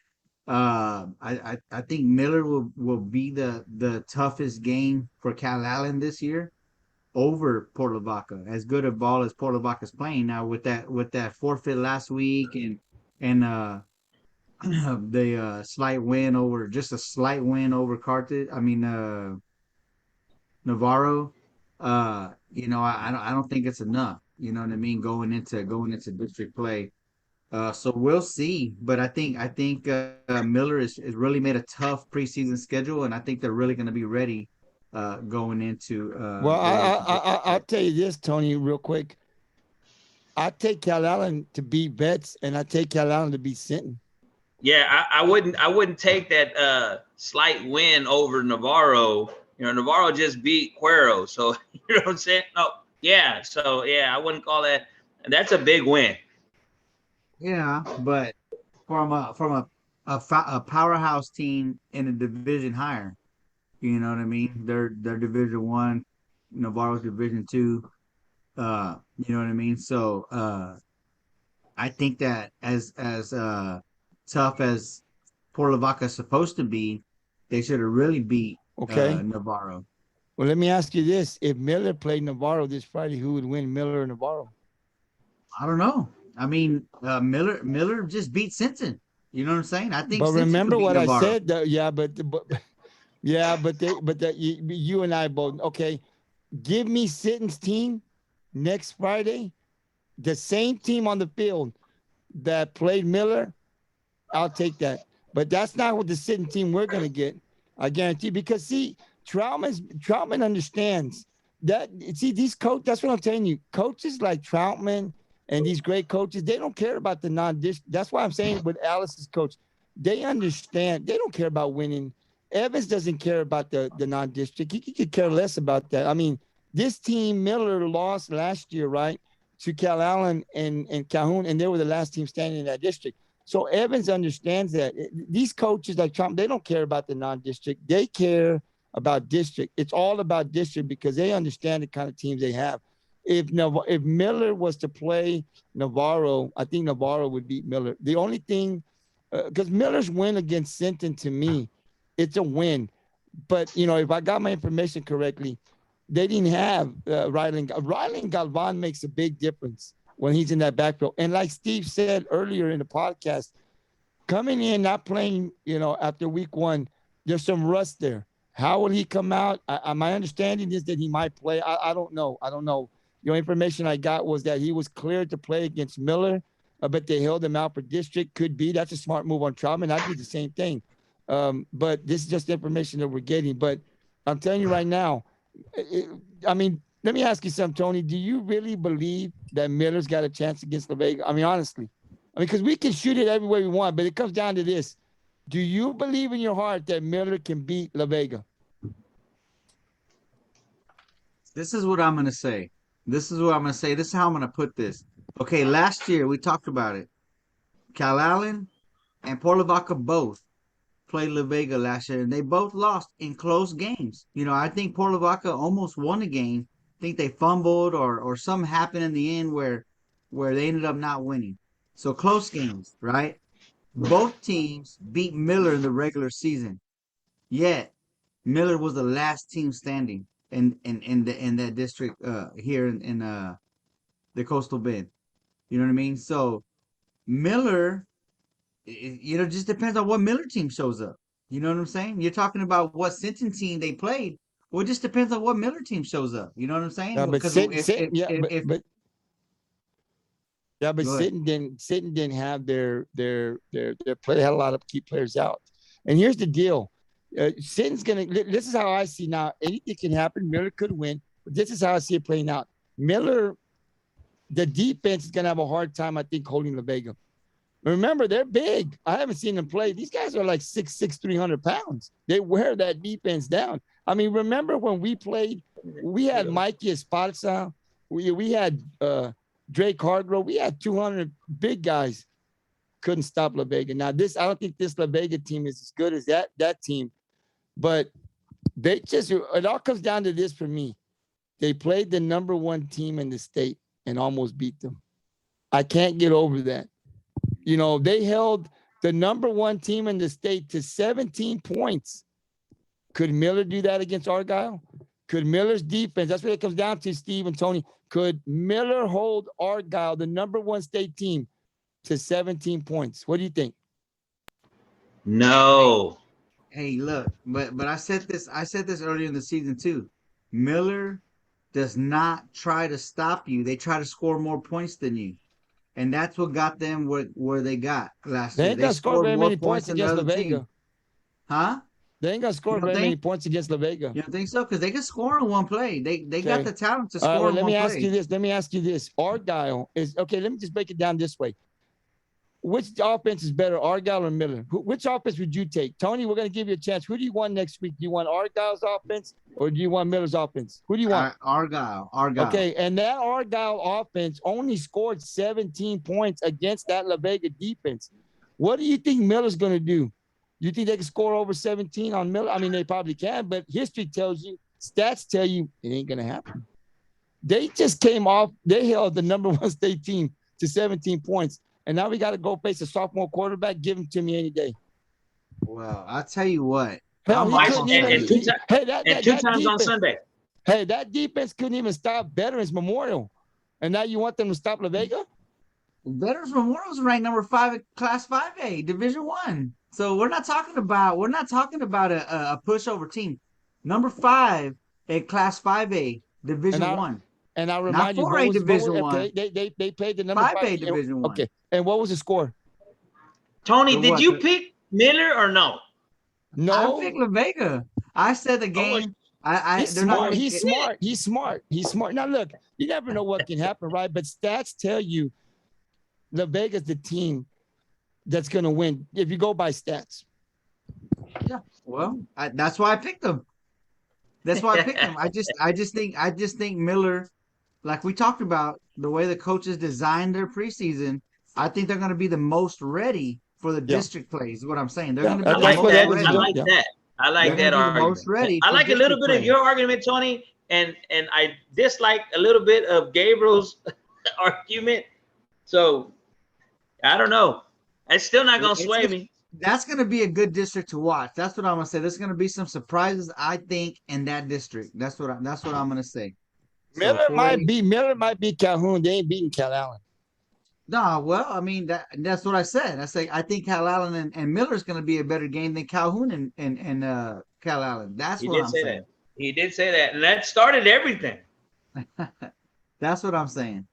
I think Miller will be the toughest game for Cal Allen this year over Port Lavaca. As good a ball as Port Lavaca's playing now with that forfeit last week and the slight win over just a slight win over Carthage. I mean Navarro. You know, I don't think it's enough. You know what I mean? Going into district play. So we'll see. But I think Miller is really made a tough preseason schedule, and I think they're really going to be ready going into Well, going into district I'll play. tell you this, Tony, real quick. I take Cal Allen to beat Vets, and I take Cal Allen to beat Sinton. Yeah, I wouldn't take that slight win over Navarro. You know, Navarro just beat Cuero, so you know what I'm saying? No, yeah, so yeah, I wouldn't call that. That's a big win. Yeah, but from a powerhouse team in a division higher, you know what I mean? They're Division 1, Navarro's Division 2. You know what I mean? So I think that as tough as Port Lavaca is supposed to be, they should have really beat Okay. Navarro. Well, let me ask you this: if Miller played Navarro this Friday, who would win, Miller or Navarro? I don't know. I mean, Miller just beat Simpson. You know what I'm saying? I think But Simpson could remember beat what I Navarro. said. Yeah, but yeah, you and I both. Okay, give me Sinton's team next Friday, the same team on the field that played Miller. I'll take that. But that's not what the sitting team we're gonna get. I guarantee. Because see, Troutman understands that. See, these coach. That's what I'm telling you. Coaches like Troutman and these great coaches, they don't care about the non-dish. That's why I'm saying with Alice's coach, they understand. They don't care about winning. Evans doesn't care about the non-district. He could care less about that. I mean, this team Miller lost last year, right, to Cal Allen and Calhoun, and they were the last team standing in that district. So Evans understands that these coaches like Trump, they don't care about the non-district. They care about district. It's all about district because they understand the kind of teams they have. If Miller was to play Navarro, I think Navarro would beat Miller. The only thing, because Miller's win against Sinton, to me, it's a win. But if I got my information correctly, they didn't have Rylan Galvan makes a big difference when he's in that backfield. And like Steve said earlier in the podcast, coming in, not playing, after week 1, there's some rust there. How will he come out? My understanding is that he might play. I don't know. The information I got was that he was cleared to play against Miller, but they held him out for district. Could be. That's a smart move on Troutman. I'd do the same thing. But this is just information that we're getting. But I'm telling you right now, let me ask you something, Tony. Do you really believe that Miller's got a chance against La Vega? I mean, honestly. Because we can shoot it every way we want, but it comes down to this. Do you believe in your heart that Miller can beat La Vega? This is what I'm gonna say. This is how I'm gonna put this. Okay, last year we talked about it. Cal Allen and Port Lavaca both played La Vega last year, and they both lost in close games. I think Port Lavaca almost won a game. I think they fumbled or something happened in the end where they ended up not winning. So close games, right? Both teams beat Miller in the regular season. Yet Miller was the last team standing in that district here in the Coastal Bend. You know what I mean? So Miller, just depends on what Miller team shows up. You know what I'm saying? You're talking about what Sinton team they played. Well, it just depends on what Miller team shows up. You know what I'm saying? Yeah, but Because if go ahead. Sitton didn't have their play. They had a lot of key players out. And here's the deal. Sitton's this is how I see now. Anything can happen. Miller could win. But this is how I see it playing out. Miller, the defense is gonna have a hard time, I think, holding La Vega. Remember, they're big. I haven't seen them play. These guys are like 6'6", 300 pounds. They wear that defense down. I mean, remember when we played, we had Mikey Esparza. We had Drake Hargrove. We had 200 big guys. Couldn't stop La Vega. Now, I don't think this La Vega team is as good as that team. But it all comes down to this for me. They played the number one team in the state and almost beat them. I can't get over that. You know, they held the number one team in the state to 17 points. Could Miller do that against Argyle? Could Miller's defense, that's what it comes down to, Steve and Tony. Could Miller hold Argyle, the number one state team, to 17 points? What do you think? No. Hey, look, but I said this earlier in the season too. Miller does not try to stop you. They try to score more points than you. And that's what got them where they got last year. They ain't gonna score very many points against La Vega. Team. Huh? They ain't gonna score very many points against La Vega. You don't think so? Because they can score in one play. They got the talent to score in one play. Let me ask you this. Argyle is okay. Let me just break it down this way. Which offense is better, Argyle or Miller? Which offense would you take? Tony, we're going to give you a chance. Who do you want next week? Do you want Argyle's offense or do you want Miller's offense? Who do you want? Argyle. Okay, and that Argyle offense only scored 17 points against that La Vega defense. What do you think Miller's going to do? You think they can score over 17 on Miller? I mean, they probably can, but history tells you, stats tell you it ain't going to happen. They just came off. They held the number one state team to 17 points. And now we got to go face a sophomore quarterback. Give him to me any day. Well, I'll tell you what. Hell, two times on Sunday. Hey, that defense couldn't even stop Veterans Memorial. And now you want them to stop La Vega? Veterans Memorial is ranked number 5 at Class 5A, Division I. So we're not talking about a pushover team. Number 5 at Class 5A, Division I. And I remind you, they played the number 5A Division I. Okay. And what was the score? Tony, did you pick Miller or no? No. I picked La Vega. I said the game. He's smart. Now look, you never know what can happen, right? But stats tell you La Vega's the team that's going to win if you go by stats. Yeah. Well, that's why I picked them. That's why I picked them. I just think Miller, like we talked about, the way the coaches designed their preseason, I think they're going to be the most ready for the district plays. Is what I'm saying. They're going to be I like that argument. Most ready. I like a little bit of your argument, Tony, and I dislike a little bit of Gabriel's argument. So I don't know. It's still not going to sway me. That's going to be a good district to watch. That's what I'm going to say. There's going to be some surprises, I think, in that district. That's what I'm going to say. Miller might be Calhoun. They ain't beating Calhoun. No, well, I mean that's what I said. I think Calhoun and Miller's going to be a better game than Calhoun and Calhoun. That's what I'm saying. He did say that, and that started everything. That's what I'm saying.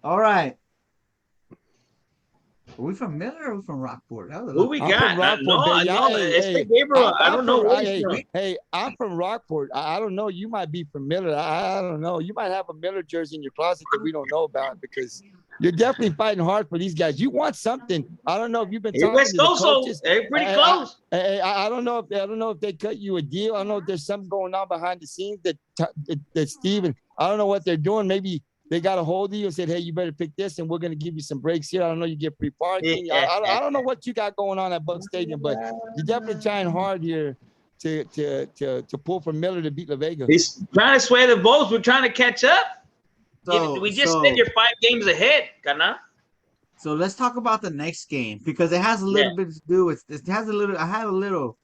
All right. Are we from Miller or are we from Rockport? Who we got? Gabriel. I don't know. I'm from Rockport. I don't know. You might be from Miller. I don't know. You might have a Miller jersey in your closet that we don't know about because you're definitely fighting hard for these guys. You want something. I don't know if you've been talking to the coaches. They're pretty close. I don't know if they cut you a deal. I don't know if there's something going on behind the scenes that Steven, I don't know what they're doing. Maybe they got a hold of you and said, hey, you better pick this, and we're going to give you some breaks here. I don't know, you get free parking. I don't know what you got going on at Bucs Stadium, but you're definitely trying hard here to pull from Miller to beat La Vega. He's trying to sway the votes. We're trying to catch up. We just said you're 5 games ahead, Kana. So let's talk about the next game because it has a little bit to do with it. Has a little. I had heard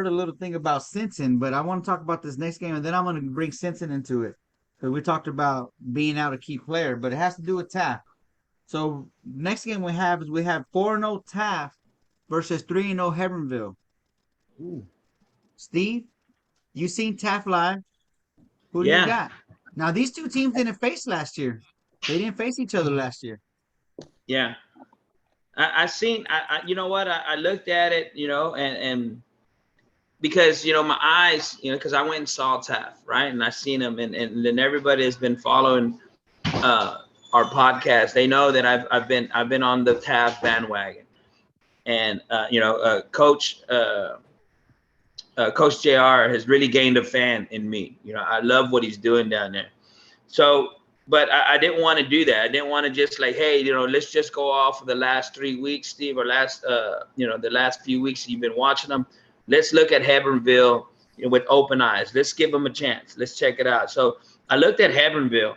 a little thing about Simpson, but I want to talk about this next game, and then I'm going to bring Simpson into it. Because we talked about being out a key player, but it has to do with Taft. So next game we have 4-0 Taft versus 3-0 Hebbronville. Ooh. Steve, you seen Taft live? Who do you got? Now these two teams didn't face last year. They didn't face each other last year. Yeah, I you know what? I looked at it, and. Because, my eyes, because I went and saw Taft, right? And I seen him, and then everybody has been following our podcast, they know that I've been on the Taft bandwagon, and Coach JR has really gained a fan in me. I love what he's doing down there. So, but I didn't want to do that. I didn't want to just like, hey, let's just go off of the last 3 weeks, Steve, or the last few weeks you've been watching them. Let's look at Hebbronville with open eyes. Let's give them a chance. Let's check it out. So I looked at Hebbronville,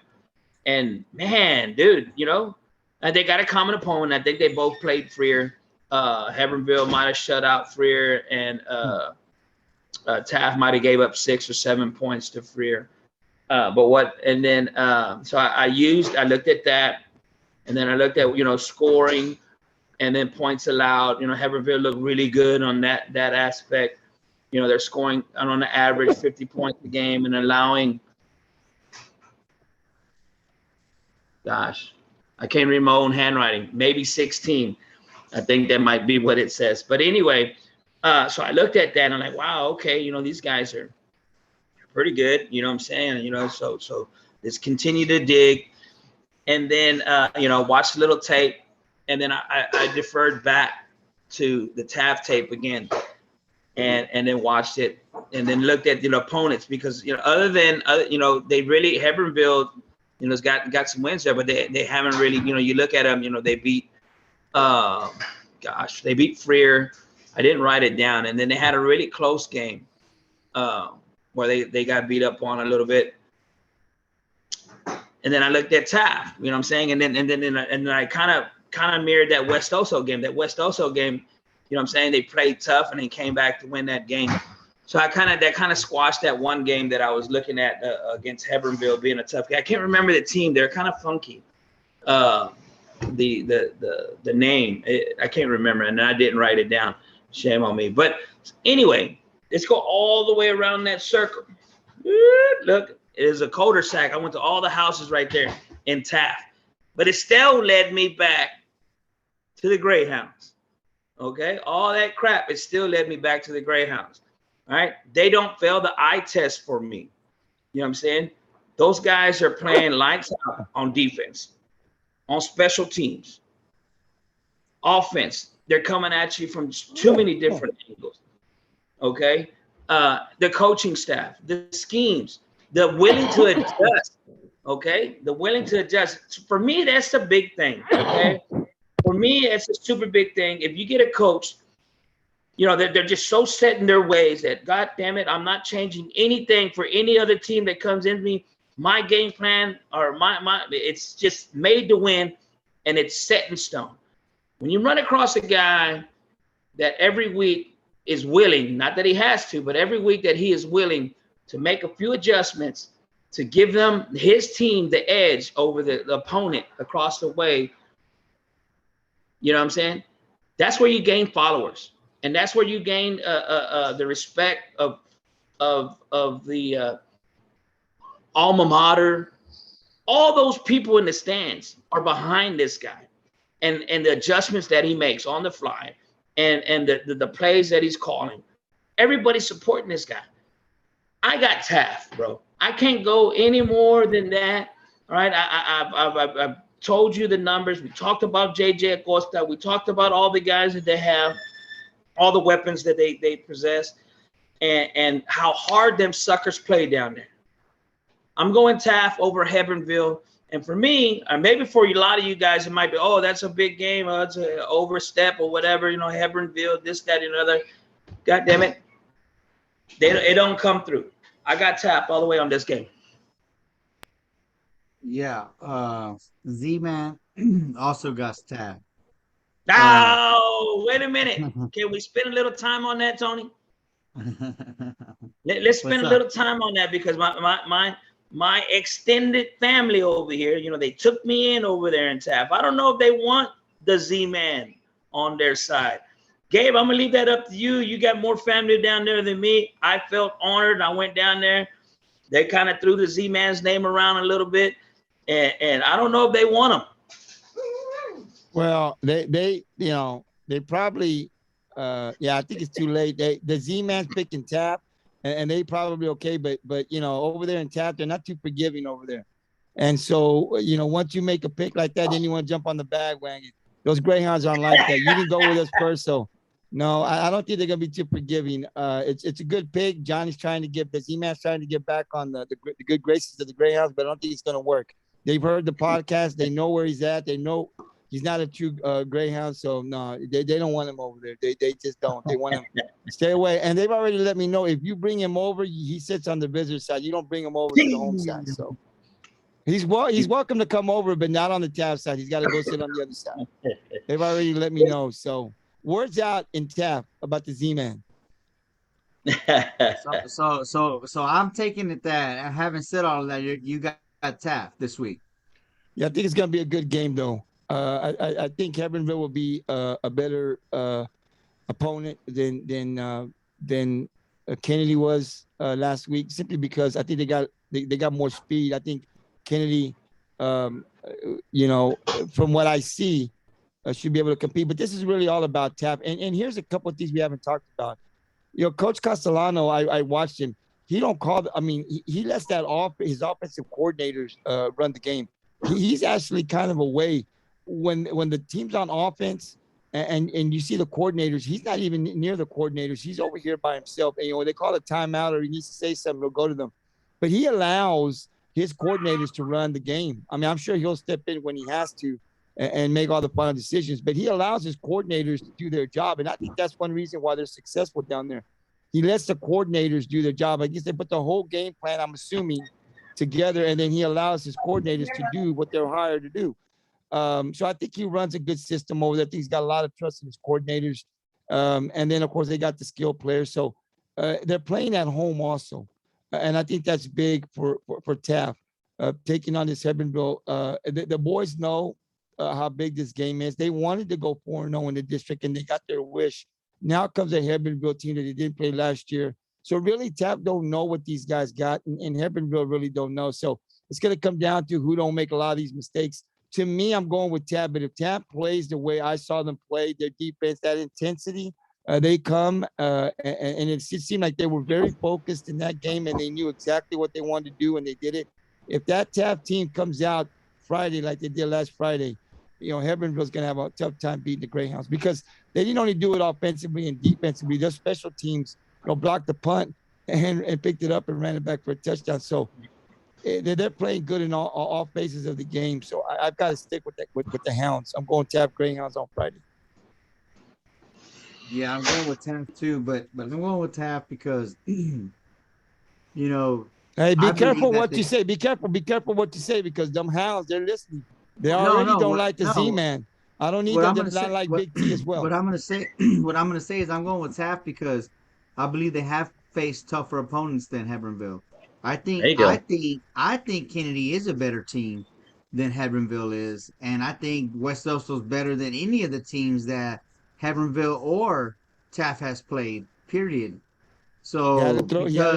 and man, dude, they got a common opponent. I think they both played Freer. Hebbronville might have shut out Freer, and Taft might have gave up 6 or 7 points to Freer. So I looked at that, and then I looked at, scoring and then points allowed. Hebbronville looked really good on that aspect. They're scoring on the average 50 points a game and allowing, gosh, I can't read my own handwriting, maybe 16. I think that might be what it says. But anyway, so I looked at that and I'm like, wow, okay, these guys are pretty good. You know what I'm saying? So let's continue to dig. And then, watch a little tape. And then I deferred back to the Taft tape again and then watched it and then looked at, opponents because, other than, they really, Hebbronville, has got some wins there, but they haven't really, you look at them, they beat, they beat Freer. I didn't write it down. And then they had a really close game where they got beat up on a little bit. And then I looked at Taft, you know what I'm saying? And then I kind of mirrored that West Oso game. That West Oso game, you know what I'm saying? They played tough and they came back to win that game. So that kind of squashed that one game that I was looking at against Hebbronville being a tough game. I can't remember the team. They're kind of funky. The name, I can't remember, and I didn't write it down. Shame on me. But anyway, let's go all the way around that circle. Look, it is a cul-de-sac. I went to all the houses right there in Taft. But it still led me back to the Greyhounds. Okay? All that crap, it still led me back to the Greyhounds. All right? They don't fail the eye test for me. You know what I'm saying? Those guys are playing lights out on defense, on special teams, offense. They're coming at you from too many different angles. Okay? The coaching staff, the schemes, the willing to adjust. Okay? The willing to adjust. For me, that's the big thing. Okay? For me, it's a super big thing. If you get a coach, they're just so set in their ways that, God damn it, I'm not changing anything for any other team that comes into me. My game plan or it's just made to win, and it's set in stone. When you run across a guy that every week is willing, not that he has to, but every week that he is willing to make a few adjustments to give them his team the edge over the opponent across the way, you know what I'm saying? That's where you gain followers, and that's where you gain the respect of the alma mater. All those people in the stands are behind this guy, and the adjustments that he makes on the fly, and the plays that he's calling. Everybody's supporting this guy. I got Taft, bro. I can't go any more than that. All right, I've told you the numbers. We talked about JJ Acosta. We talked about all the guys that they have, all the weapons that they possess, and how hard them suckers play down there. I'm going Taft over Hebbronville. And for me, or maybe for a lot of you guys, it might be, oh, that's a big game. Oh, it's an overstep or whatever, Hebbronville, this, that, and another. God damn it. It don't come through. I got Taft all the way on this game. Yeah. Z-Man also got Taft. Oh, wait a minute. Can we spend a little time on that, Tony? Let's spend a little time on that, because my extended family over here, they took me in over there in Taft. I don't know if they want the Z-Man on their side. Gabe, I'm going to leave that up to you. You got more family down there than me. I felt honored. I went down there. They kind of threw the Z-Man's name around a little bit, and I don't know if they want him. Well, they probably, I think it's too late. The Z-Man's picking Taft. And they probably okay, but over there in Taft, they're not too forgiving over there. And so, once you make a pick like that, then you want to jump on the bandwagon. Those Greyhounds aren't like that. You didn't go with us first, so no, I don't think they're gonna be too forgiving. It's a good pick. Johnny's trying to the Z-Man's trying to get back on the good graces of the Greyhounds, but I don't think it's gonna work. They've heard the podcast. They know where he's at. They know he's not a true Greyhound, so no, they don't want him over there. They just don't. They want him stay away. And they've already let me know if you bring him over, he sits on the visitor side. You don't bring him over to the home side. So he's welcome to come over, but not on the Taft side. He's got to go sit on the other side. They've already let me know. So word's out in Taft about the Z-Man. So I'm taking it that I haven't said all of that. You got Taft this week. Yeah, I think it's gonna be a good game though. I think Hebbronville will be a better opponent than Kennedy was last week, simply because I think they got more speed. I think Kennedy, from what I see, should be able to compete. But this is really all about Taft. And here's a couple of things we haven't talked about. Coach Castellano, I watched him. He don't call. He lets his offensive coordinators run the game. He's actually kind of away when the team's on offense and you see the coordinators. He's not even near the coordinators. He's over here by himself. And when they call a timeout or he needs to say something, he'll go to them. But he allows his coordinators to run the game. I'm sure he'll step in when he has to and make all the final decisions, but he allows his coordinators to do their job. And I think that's one reason why they're successful down there. He lets the coordinators do their job. I guess they put the whole game plan, I'm assuming, together, and then he allows his coordinators to do what they're hired to do. So I think he runs a good system over there. I think he's got a lot of trust in his coordinators. And then, of course, they got the skill players. So they're playing at home also. And I think that's big for Taft, taking on this Hebbronville. The boys know how big this game is. They wanted to go 4-0 in the district, and they got their wish. Now comes a Hebbronville team that they didn't play last year. So really, Taft don't know what these guys got, and Hebbronville really don't know. So it's going to come down to who don't make a lot of these mistakes. To me, I'm going with Taft, but if Taft plays the way I saw them play, their defense, that intensity, they come, and it seemed like they were very focused in that game, and they knew exactly what they wanted to do, and they did it. If that Taft team comes out Friday like they did last Friday, Hebbronville's going to have a tough time beating the Greyhounds, because they didn't only do it offensively and defensively. Their special teams, blocked the punt and picked it up and ran it back for a touchdown. So they're playing good in all phases of the game. So I've got to stick with the Hounds. I'm going Taft Greyhounds on Friday. Yeah, I'm going with Taft too, but I'm going with Taft because, Hey, be careful what you say. Be careful what you say, because them Hounds, they're listening. They already don't like the Z-Man. I don't need them to not like Big T as well. What I'm gonna say is I'm going with Taft because I believe they have faced tougher opponents than Hebbronville. I think Kennedy is a better team than Hebbronville is, and I think West Oso's better than any of the teams that Hebbronville or Taft has played. Period. So you had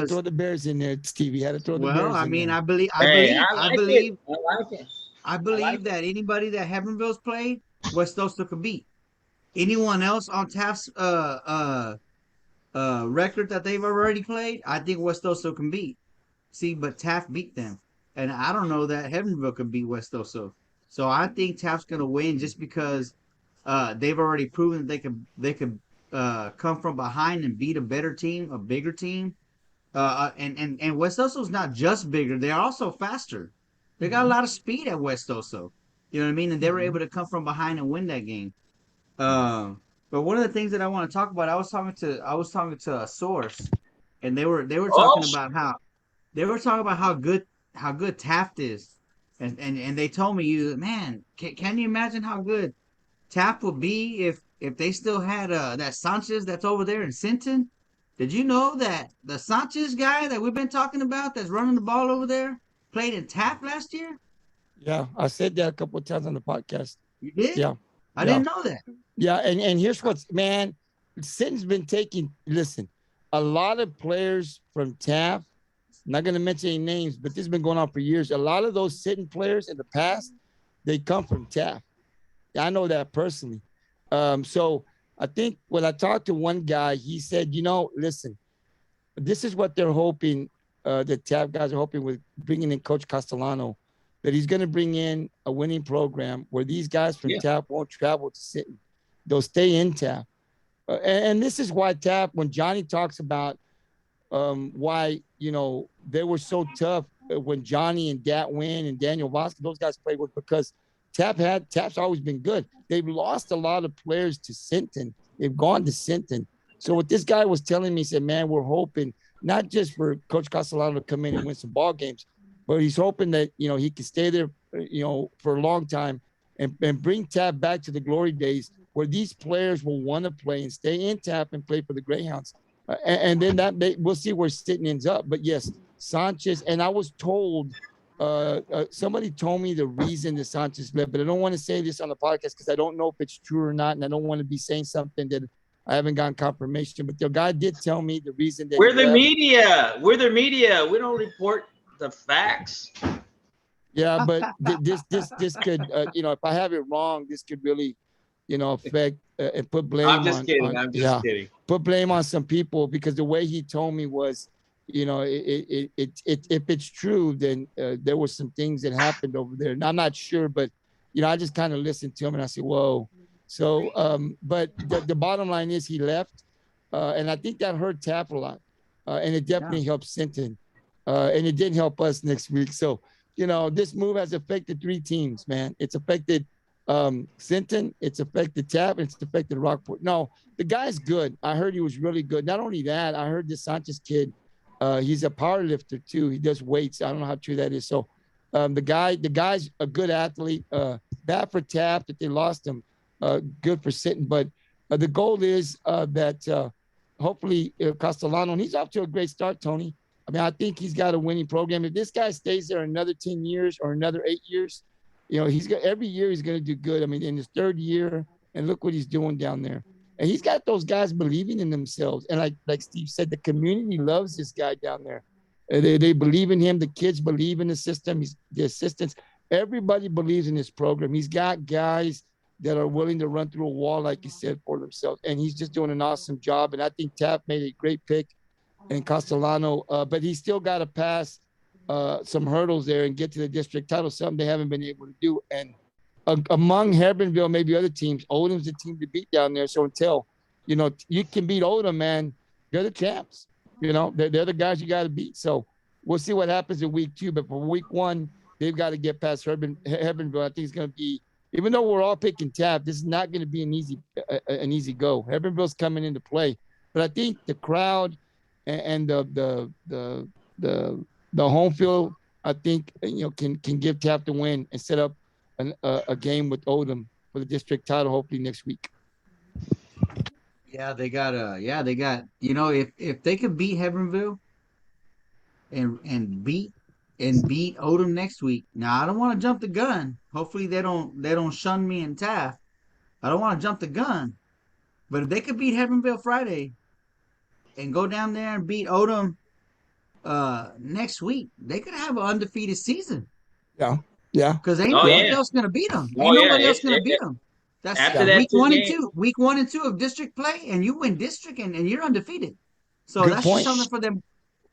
to throw the Bears in there, Stevie. You had to throw the Bears in there. I believe that anybody that Hebbronville's played, West Oso could beat. Anyone else on Taft's record that they've already played, I think West Oso can beat. See, but Taft beat them, and I don't know that Hebbronville could beat West Oso. So I think Taft's gonna win just because they've already proven that they could come from behind and beat a better team, a bigger team. And West Oso's not just bigger; they're also faster. They got a lot of speed at West Oso. You know what I mean? And they were able to come from behind and win that game. But one of the things that I want to talk about, I was talking to a source, and they were talking about how good Taft is, and they told me, man, can you imagine how good Taft would be if they still had that Sanchez that's over there in Sinton? Did you know that the Sanchez guy that we've been talking about that's running the ball over there played in Taft last year? Yeah, I said that a couple of times on the podcast. You did? Yeah. I didn't know that. Yeah, and here's Sinton's been taking, listen, a lot of players from Taft, I'm not going to mention any names, but this has been going on for years. A lot of those Sinton players in the past, they come from Taft. I know that personally. So I think when I talked to one guy, he said, listen, this is what they're hoping, the Taft guys are hoping with bringing in Coach Castellano. that he's going to bring in a winning program where these guys from Taft won't travel to Sinton. They'll stay in Taft. And this is why Taft, when Johnny talks about why, they were so tough when Johnny and Dat Wynn and Daniel Vosk, those guys played with, because Taft's always been good. They've lost a lot of players to Sinton. They've gone to Sinton. So what this guy was telling me, he said, man, we're hoping not just for Coach Castellano to come in and win some ball games, but he's hoping that, he can stay there, for a long time and bring Taft back to the glory days where these players will want to play and stay in Taft and play for the Greyhounds. And then we'll see where Sinton ends up. But yes, Sanchez, and I was told, somebody told me the reason that Sanchez left, but I don't want to say this on the podcast because I don't know if it's true or not, and I don't want to be saying something that I haven't gotten confirmation. But the guy did tell me the reason that we're the media. We're the media. We don't report the facts. Yeah, but this could, if I have it wrong, this could really, affect and put blame on. I'm just kidding. Put blame on some people, because the way he told me was, if it's true, then there were some things that happened over there. And I'm not sure, but, I just kind of listened to him and I said, whoa. So, but the bottom line is he left. And I think that hurt Taft a lot. And it definitely helped Sinton. And it didn't help us next week. So, this move has affected 3 teams, man. It's affected Sinton, it's affected Taft, and it's affected Rockport. No, the guy's good. I heard he was really good. Not only that, I heard this Sanchez kid, he's a power lifter too. He does weights. I don't know how true that is. So the guy's a good athlete. Bad for Taft that they lost him. Good for Sinton. But the goal is that hopefully Castellano, and he's off to a great start, Tony. I mean, I think he's got a winning program. If this guy stays there another 10 years or another 8 years, every year he's going to do good. I mean, in his 3rd year, and look what he's doing down there. And he's got those guys believing in themselves. And like Steve said, the community loves this guy down there. They believe in him. The kids believe in the system. The assistants. Everybody believes in this program. He's got guys that are willing to run through a wall, like he said, for themselves. And he's just doing an awesome job. And I think Taft made a great pick in Castellano, but he's still got to pass some hurdles there and get to the district title, something they haven't been able to do. And among Hebbronville, maybe other teams, Oldham's the team to beat down there. So until, you can beat Oldham, man, they're the champs. They're the guys you got to beat. So we'll see what happens in week 2. But for week 1, they've got to get past Hebbronville. I think it's going to be, even though we're all picking Taft, this is not going to be an easy go. Hebbronville's coming into play. But I think the crowd and the home field, I think, can give Taft a win and set up a game with Oldham for the district title, hopefully next week. Yeah, they got if they could beat Hebbronville and beat Oldham next week. Now I don't want to jump the gun. Hopefully they don't shun me and Taft. I don't want to jump the gun. But if they could beat Hebbronville Friday and go down there and beat Oldham next week, they could have an undefeated season. Yeah. Because ain't nobody else gonna beat them. Ain't nobody else gonna beat them. That's week 1 and 2. Week 1 and 2 of district play, and you win district, and you're undefeated. So good that's point. just something for them.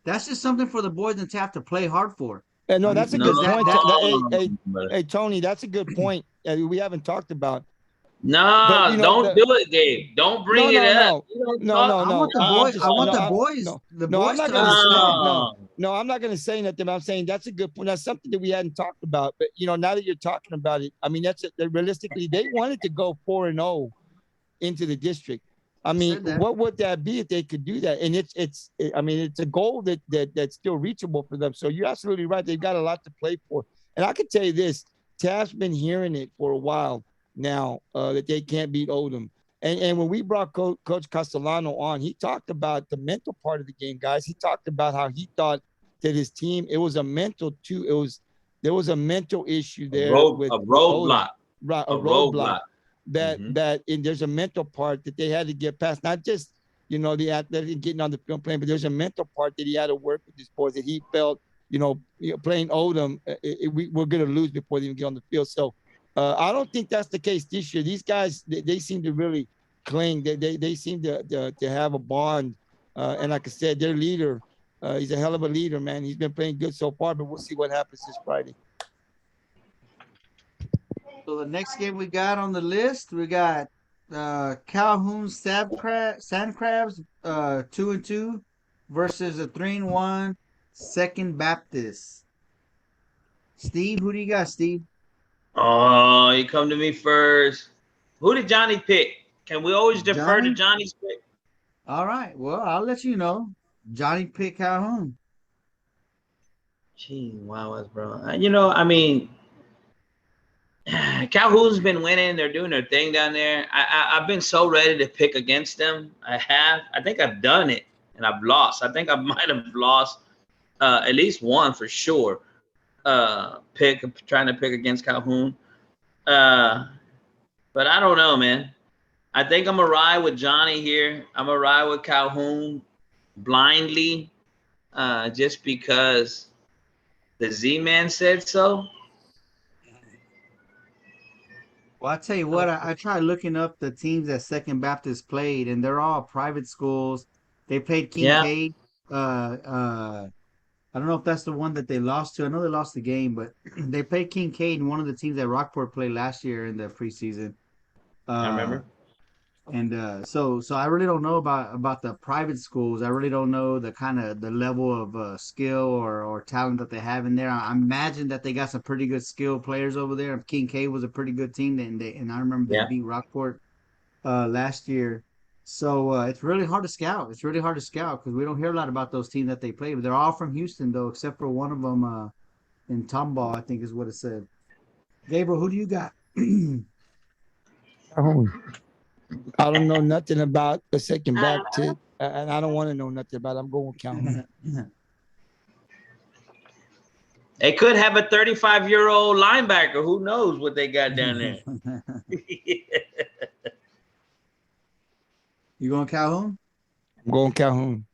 That's just something for the boys in Taft to play hard for. No, that's a good point. Hey, Tony, that's a good point. We haven't talked about. No, don't do it, Gabe. Don't bring it up. No. I want the boys. I'm not going to say nothing. But I'm saying that's a good point. That's something that we hadn't talked about. But now that you're talking about it, I mean, realistically, they wanted to go 4-0 into the district. I mean, what would that be if they could do that? And it's a goal that's still reachable for them. So you're absolutely right. They've got a lot to play for. And I can tell you this, Taft's been hearing it for a while now that they can't beat Oldham. And when we brought Coach Castellano on, he talked about the mental part of the game, guys. He talked about how he thought that his team, it was a mental too. There was a mental issue there. A roadblock. Right, a roadblock. There's a mental part that they had to get past. Not just, the athletic getting on the field playing, but there's a mental part that he had to work with these boys that he felt, playing Oldham, we're going to lose before they even get on the field. So I don't think that's the case this year. These guys, they seem to really cling. They seem to have a bond. And like I said, their leader, he's a hell of a leader, man. He's been playing good so far, but we'll see what happens this Friday. So the next game we got on the list, we got Calhoun Sandcrabs 2-2 versus a 3-1 Second Baptist. Steve, who do you got, Steve? Oh, you come to me first. Who did Johnny pick? Can we always defer to Johnny? Johnny's pick? All right. Well, I'll let you know. Johnny picked Calhoun. Gee, wow, bro. I mean, Calhoun's been winning. They're doing their thing down there. I've been so ready to pick against them. I have. I think I've done it, and I've lost. I think I might have lost at least one for sure. Trying to pick against Calhoun. But I don't know, man. I think I'm gonna ride with Johnny here. I'm gonna ride with Calhoun blindly, just because the Z-Man said so. Well, I tell you what, I tried looking up the teams that Second Baptist played, and they're all private schools. They played Yeah, Kincaid. I don't know if that's the one that they lost to. I know they lost the game, but they played Kincaid and one of the teams that Rockport played last year in the preseason. I Uh, remember. so I really don't know about the private schools. I really don't know the kind of the level of skill or talent that they have in there. I imagine that they got some pretty good skill players over there. Kincaid was a pretty good team, and I remember they Yeah. beat Rockport last year. So it's really hard to scout. It's really hard to scout because we don't hear a lot about those teams that they play. But they're all from Houston though, except for one of them in Tomball, I think is what it said. Gabriel, who do you got? I don't know nothing about the Second Baptist, and I don't want to know nothing about it. I'm going with Calhoun. They could have a 35-year-old linebacker. Who knows what they got down there? You going Calhoun? I'm going Calhoun.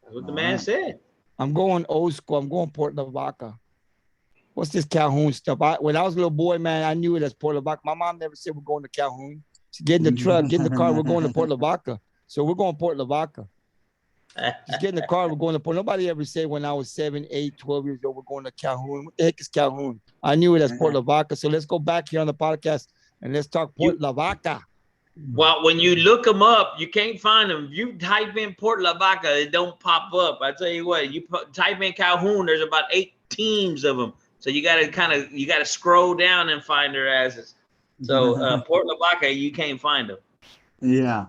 That's what the All man right. said. I'm going old school. I'm going Port Lavaca. What's this Calhoun stuff? When I was a little boy, man, I knew it as Port Lavaca. My mom never said we're going to Calhoun. She get in the truck, get in the car, we're going to Port Lavaca. So we're going Port Lavaca. Just get in the car, we're going to Port. Nobody ever said when I was 7, 8, 12 years old, we're going to Calhoun. What the heck is Calhoun? I knew it as Port Lavaca. So let's go back here on the podcast and let's talk Port Lavaca. Well, when you look them up, you can't find them. You type in Port Lavaca, it don't pop up. I tell you what, type in Calhoun, there's about 8 teams of them. So you gotta scroll down and find their asses. So Port Lavaca, you can't find them. Yeah.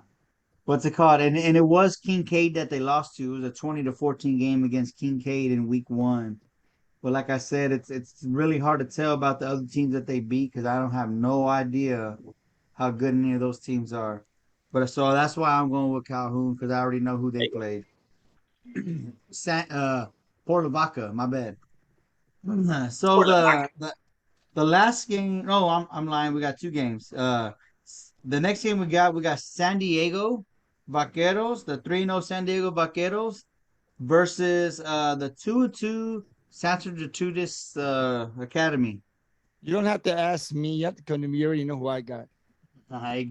What's it called? And it was Kincaid that they lost to. It was a 20-14 game against Kincaid in week 1. But like I said, it's really hard to tell about the other teams that they beat because I don't have no idea how good any of those teams are. But so that's why I'm going with Calhoun because I already know who they played. Port Lavaca, my bad. So Port Lavaca. the last game. No, I'm lying. We got 2 games. The next game we got San Diego Vaqueros, the 3-0 San Diego Vaqueros versus the 2-2 Santa Gertrudis Academy. You don't have to ask me. You have to come to me. You already know who I got.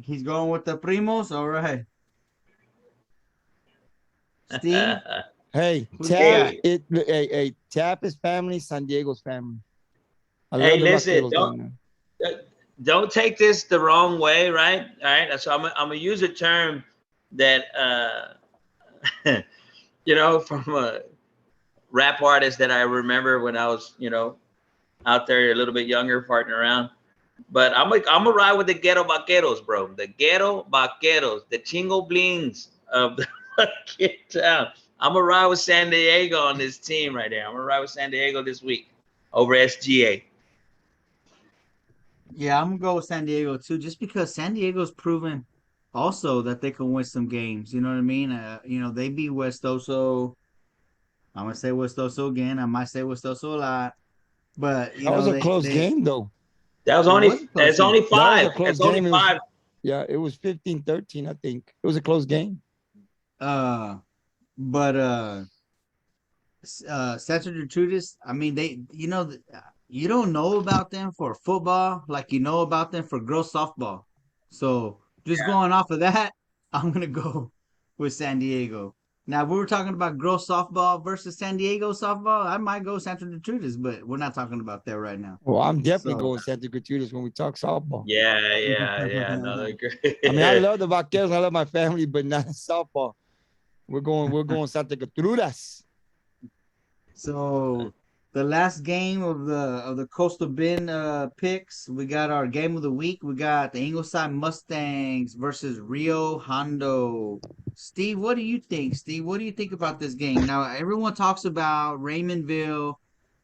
He's going with the Primos. All right. Steve? Hey, Taft is family, San Diego's family. Hey, listen, don't take this the wrong way, right? All right. So I'm gonna use a term that from a rap artist that I remember when I was, out there a little bit younger, farting around. But I'm gonna ride with the Ghetto Vaqueros, bro. The Ghetto Vaqueros, the Chingo Blings of the fucking town. I'm gonna ride with San Diego on this team right there. I'm gonna ride with San Diego this week over SGA. Yeah, I'm gonna go with San Diego too, just because San Diego's proven also that they can win some games. You know what I mean? They beat West Oso. I'm gonna say West Oso again. I might say West Oso a lot, but that was a close game, though. That was only 5. That was a close only game. 5. It was 15-13, I think. It was a close game. But Santa Gertrudis, I mean, you don't know about them for football like you know about them for girls softball. So just going off of that, I'm gonna go with San Diego. Now, if we were talking about girls softball versus San Diego softball, I might go Santa Gertrudis, but we're not talking about that right now. Well, I'm definitely So, going Santa Gertrudis when we talk softball. Yeah. No, they're great. I mean, I love the Vaqueros, I love my family, but not softball. We're going Santa Gertrudis. So the last game of the Coastal Bend picks, we got our game of the week. We got the Ingleside Mustangs versus Rio Hondo. Steve, what do you think? Steve, what do you think about this game? Now, everyone talks about Raymondville,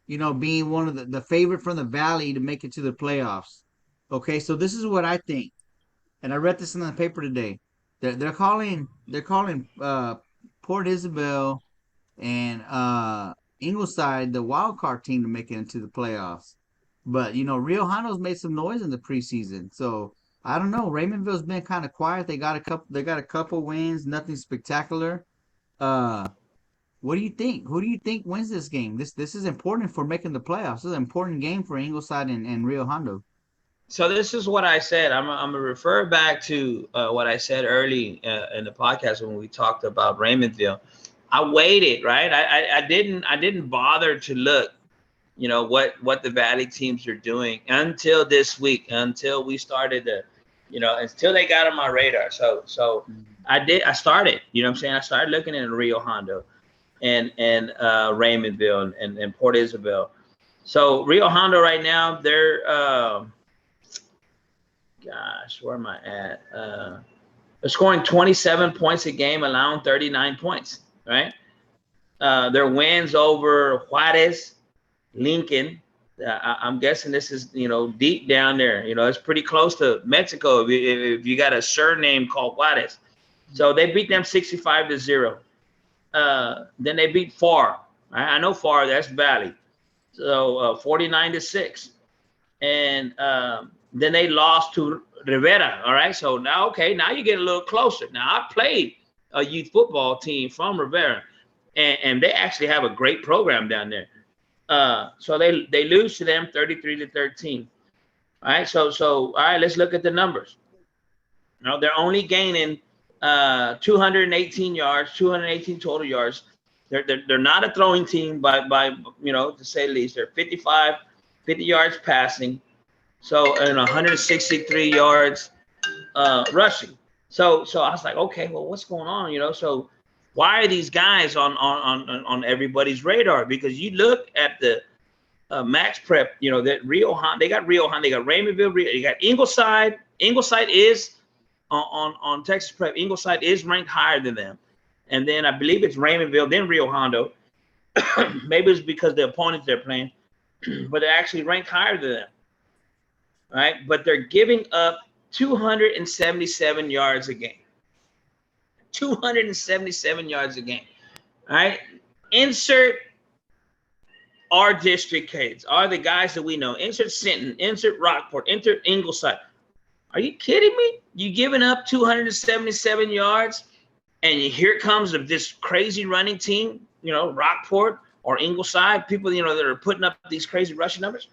being one of the favorite from the Valley to make it to the playoffs. Okay, so this is what I think, and I read this in the paper today. They're calling Port Isabel and Ingleside the wild card team to make it into the playoffs. But Rio Hondo's made some noise in the preseason, so I don't know. Raymondville's been kind of quiet. They got a couple. They got a couple wins, nothing spectacular. Uh, what do you think? Who do you think wins this game? This is important for making the playoffs. This is an important game for Ingleside and Rio Hondo. So this is what I said. I'm gonna refer back to what I said early in the podcast when we talked about Raymondville. I waited, right? I didn't bother to look, what the Valley teams are doing until this week, until we started until they got on my radar. So I started, you know what I'm saying? I started looking at Rio Hondo and Raymondville and Port Isabel. So Rio Hondo right now, they're where am I at? They're scoring 27 points a game, allowing 39 points, right? Their wins over Juarez, Lincoln. I'm guessing this is, deep down there. It's pretty close to Mexico if you got a surname called Juarez. So they beat them 65-0. Then they beat FAR. I know FAR, that's Valley. So 49-6. And then they lost to Rivera. All right. So now you get a little closer. Now I played a youth football team from Rivera, and they actually have a great program down there. So they lose to them 33-13. All right. So all right, let's look at the numbers. They're only gaining 218 yards, 218 total yards. They're not a throwing team by to say the least. They're 50 yards passing. So, 163 yards rushing. So I was like, okay, well, what's going on? So why are these guys on everybody's radar? Because you look at the Max Prep, that Rio Hondo, they got Rio Hondo, they got Raymondville, they got Ingleside. Ingleside is on Texas Prep. Ingleside is ranked higher than them, and then I believe it's Raymondville, then Rio Hondo. Maybe it's because the opponents they're playing, but they're actually ranked higher than them. Right, but they're giving up 277 yards a game. 277 yards a game. All right, insert our district kids, are the guys that we know. Insert Sinton, insert Rockport, insert Ingleside. Are you kidding me? You giving up 277 yards, and here comes this crazy running team, Rockport or Ingleside, people, that are putting up these crazy rushing numbers.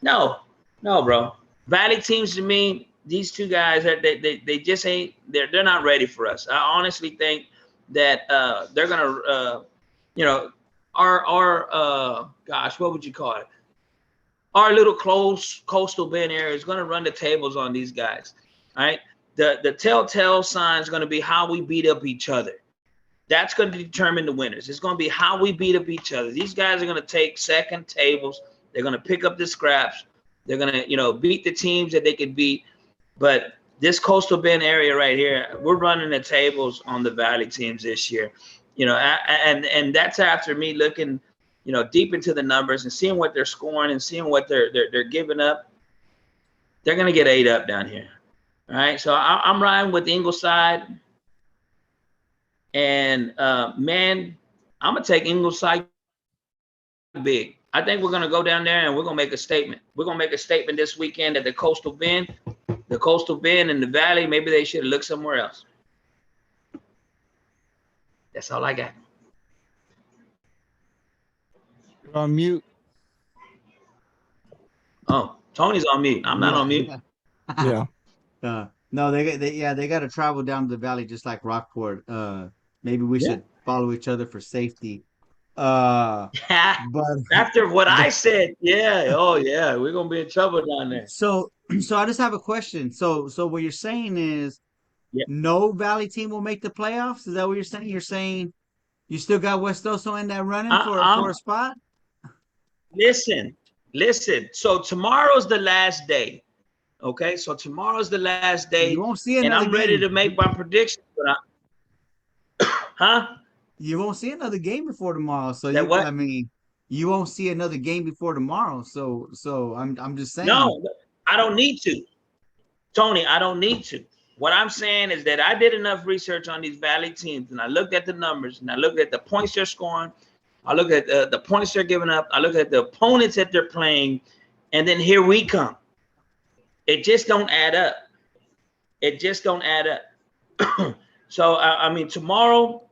No, bro. Valley teams to me, these two guys, they just ain't, they're not ready for us. I honestly think that they're gonna, our what would you call it? Our little close coastal Bend area is gonna run the tables on these guys. All right, the telltale sign is gonna be how we beat up each other. That's gonna determine the winners. It's gonna be how we beat up each other. These guys are gonna take second tables. They're gonna pick up the scraps. They're going to, beat the teams that they could beat. But this Coastal Bend area right here, we're running the tables on the Valley teams this year. And that's after me looking, deep into the numbers and seeing what they're scoring and seeing what they're giving up. They're going to get ate up down here. All right. So I'm riding with Ingleside. And, man, I'm going to take Ingleside big. I think we're going to go down there and we're going to make a statement. We're going to make a statement this weekend that the Coastal Bend and the Valley, maybe they should have looked somewhere else. That's all I got. You're on mute. Oh, Tony's on mute. I'm not on mute. Yeah. No, they got to travel down to the Valley just like Rockport. Maybe we should follow each other for safety. But After what I said, we're gonna be in trouble down there. so I just have a question. So what you're saying is Yeah. no Valley team will make the playoffs? Is that what you're saying? You're saying you still got West Oso in that running for a spot? Listen. So tomorrow's the last day. Okay, so tomorrow's the last day. You won't see and another I'm ready game. to make my predictions. Huh? You won't see another game before tomorrow. So That what? I mean, you won't see another game before tomorrow. So I'm just saying. No, I don't need to. Tony, I don't need to. What I'm saying is that I did enough research on these Valley teams, and I looked at the numbers, and I looked at the points they're scoring. I look at the points they're giving up. I look at the opponents that they're playing, and then here we come. It just don't add up. It just don't add up. So, I mean, tomorrow,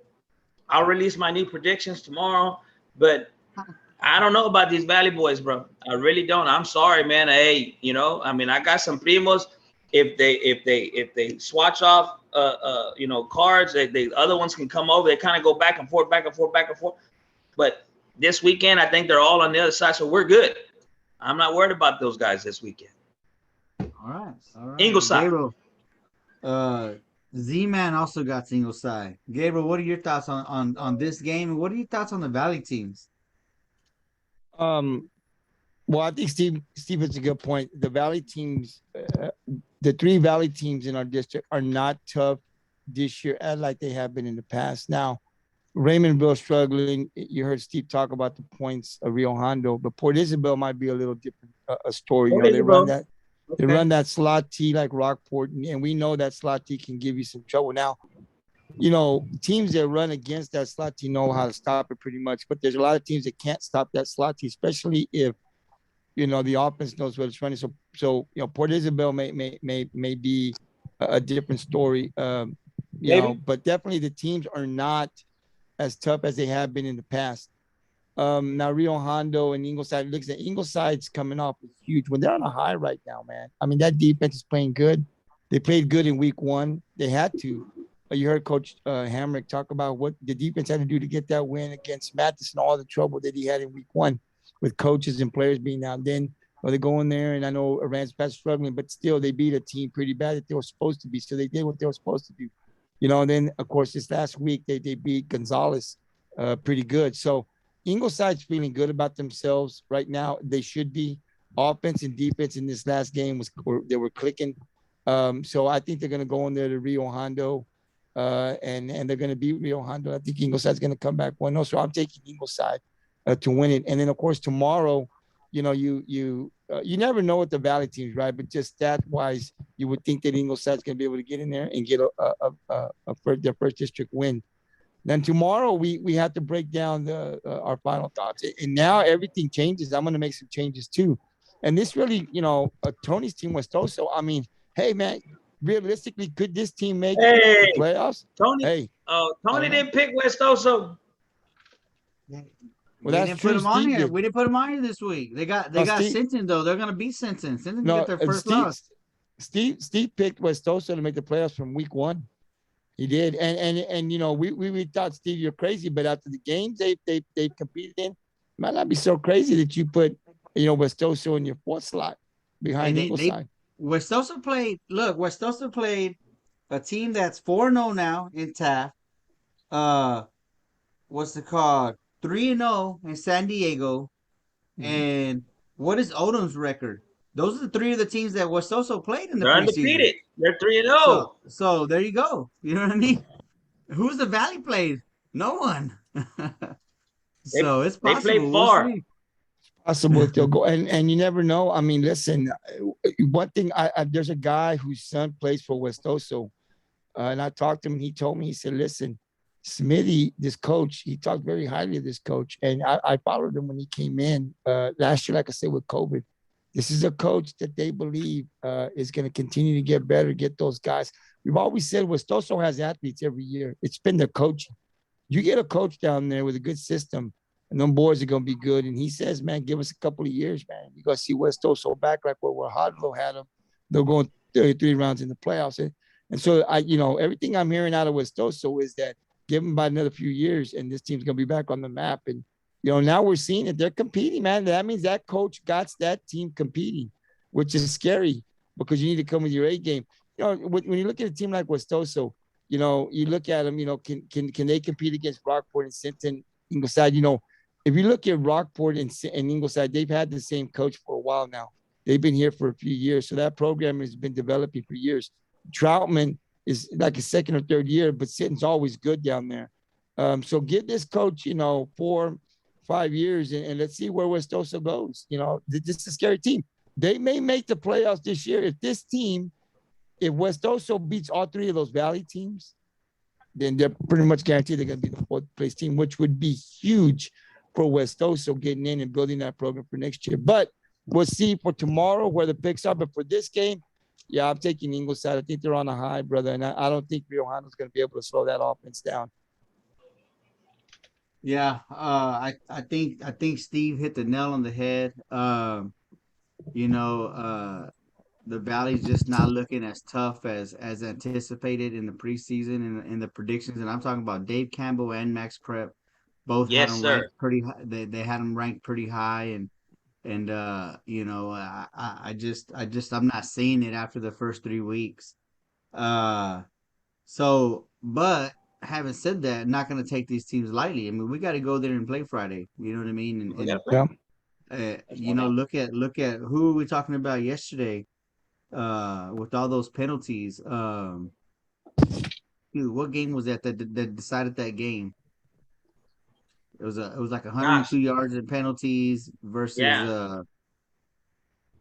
I'll release my new predictions tomorrow, but I don't know about these Valley boys, bro. I really don't. I'm sorry, man. Hey, you know, I mean, I got some primos. If they swatch off, you know, cards, the other ones can come over. They kind of go back and forth. But this weekend, I think they're all on the other side, so we're good. I'm not worried about those guys this weekend. All right. Ingleside. Gabriel, Z-Man also got Ingleside. Gabriel, what are your thoughts on this game? And what are your thoughts on the Valley teams? Well, I think Steve has a good point. The Valley teams, the three Valley teams in our district are not tough this year like they have been in the past. Now, Raymondville struggling. You heard Steve talk about the points of Rio Hondo, but Port Isabel might be a little different a story. You know, they run that slot T like Rockport, and we know that slot T can give you some trouble. Now, you know, teams that run against that slot T know how to stop it pretty much, but there's a lot of teams that can't stop that slot T, especially if, you know, the offense knows what it's running. So you know, Port Isabel may be a different story, you know, but definitely the teams are not as tough as they have been in the past. Now Rio Hondo and Ingleside, looks at Ingleside's coming off is huge when they're on a high right now, man. I mean, that defense is playing good. They played good in week 1. They had to. You heard Coach Hamrick talk about what the defense had to do to get that win against Mathis and all the trouble that he had in week 1 with coaches and players being out. Then they go in there, and I know Iran's past struggling, but still they beat a team pretty bad that they were supposed to be. So they did what they were supposed to do. You know, and then, of course, this last week, they beat Gonzales pretty good. So Ingleside's feeling good about themselves right now. They should be. Offense and defense in this last game they were clicking. So I think they're going to go in there to Rio Hondo, and they're going to beat Rio Hondo. I think Ingleside's going to come back 1-0. So I'm taking Ingleside to win it. And then, of course, tomorrow, you know, you never know with the Valley teams, right? But just stat-wise, you would think that Ingleside's going to be able to get in there and get their first district win. Then tomorrow we have to break down our final thoughts. And now everything changes. I'm going to make some changes too. And this really, you know, Tony's team was also. I mean, hey man, realistically, could this team make the playoffs? Tony, Tony didn't pick West Oso. Well, that's true. We didn't put them on here this week. They got Sinton though. They're gonna beat Sinton. Sinton get their first loss. Steve picked West Oso to make the playoffs from week 1. He did, and you know, we thought, Steve, you're crazy, but after the games they've competed in, it might not be so crazy that you put, you know, West Oso in your 4th slot behind Ingleside. West Oso played a team that's 4-0 now in Taft. What's it called? 3-0 in San Diego. Mm-hmm. And what is Odom's record? Those are the 3 of the teams that West Oso played in the preseason. Undefeated. They're 3-0. So there you go. You know what I mean? Who's the Valley played? No one. So it's possible. They play far. It's possible if they'll go. And you never know. I mean, listen, one thing, there's a guy whose son plays for West Oso. And I talked to him, and he told me, he said, listen, Smitty, this coach, he talked very highly of this coach. And I followed him when he came in last year, like I said, with COVID. This is a coach that they believe is going to continue to get better, get those guys. We've always said West Oso has athletes every year. It's been the coaching. You get a coach down there with a good system, and them boys are going to be good. And he says, man, give us a couple of years, man. You're going to see West Oso back like where Hodlow had them. They're going 33 rounds in the playoffs. And so, you know, everything I'm hearing out of West Oso is that Give them about another few years, and this team's gonna be back on the map. And now we're seeing it. They're competing, man. That means that coach got that team competing, which is scary because you need to come with your A game. When you look at a team like Westoso, you look at them. Can they compete against Rockport and Sinton, Ingleside? If you look at Rockport and Ingleside, they've had the same coach for a while now. They've been here for a few years, so that program has been developing for years. Troutman is like a second or third year, but Sinton's always good down there. So give this coach, 4-5 years, and let's see where Westoso goes. This is a scary team. They may make the playoffs this year. If Westoso beats all three of those Valley teams, then they're pretty much guaranteed they're going to be the fourth place team, which would be huge for Westoso getting in and building that program for next year. But we'll see for tomorrow where the picks are. But for this game, yeah, I'm taking Ingleside. I think they're on a high, brother, and I don't think Rio Hondo's going to be able to slow that offense down. Yeah, I think Steve hit the nail on the head. The Valley's just not looking as tough as anticipated in the preseason and in the predictions. And I'm talking about Dave Campbell and Max Prep. Both had Yes, them sir. ranked pretty high. They had them ranked pretty high, and I'm not seeing it after the first 3 weeks. But having said that, not going to take these teams lightly. I mean, we got to go there and play Friday. You know what I mean? Look at who were we talking about yesterday? With all those penalties. What game was that decided that game? It was like 102 yards in penalties versus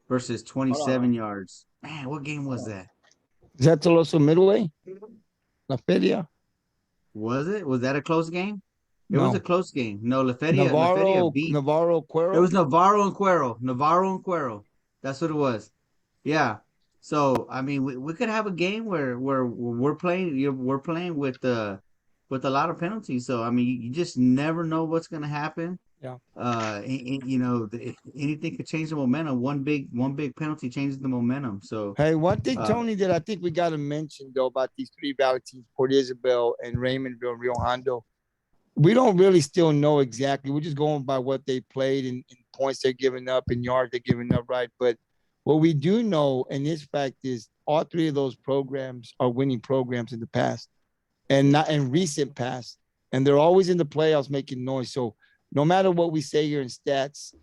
27 yards. Man, what game was that? Is that Toloso Midway? La Feria? Was it? Was that a close game? It No. was a close game. No, La Feria beat Navarro Cuero. It was Navarro and Cuero. That's what it was. Yeah. So I mean, we could have a game where we're playing with a lot of penalties. So I mean, you just never know what's going to happen. Yeah. Anything could change the momentum. One big penalty changes the momentum. So hey, one thing, Tony, that I think we got to mention though about these three Valley teams, Port Isabel and Raymondville and Rio Hondo, we don't really still know exactly. We're just going by what they played and points they're giving up and yards they're giving up, right? But what we do know, and this fact is, all three of those programs are winning programs in the past, and not in recent past, and they're always in the playoffs making noise. So no matter what we say here in stats,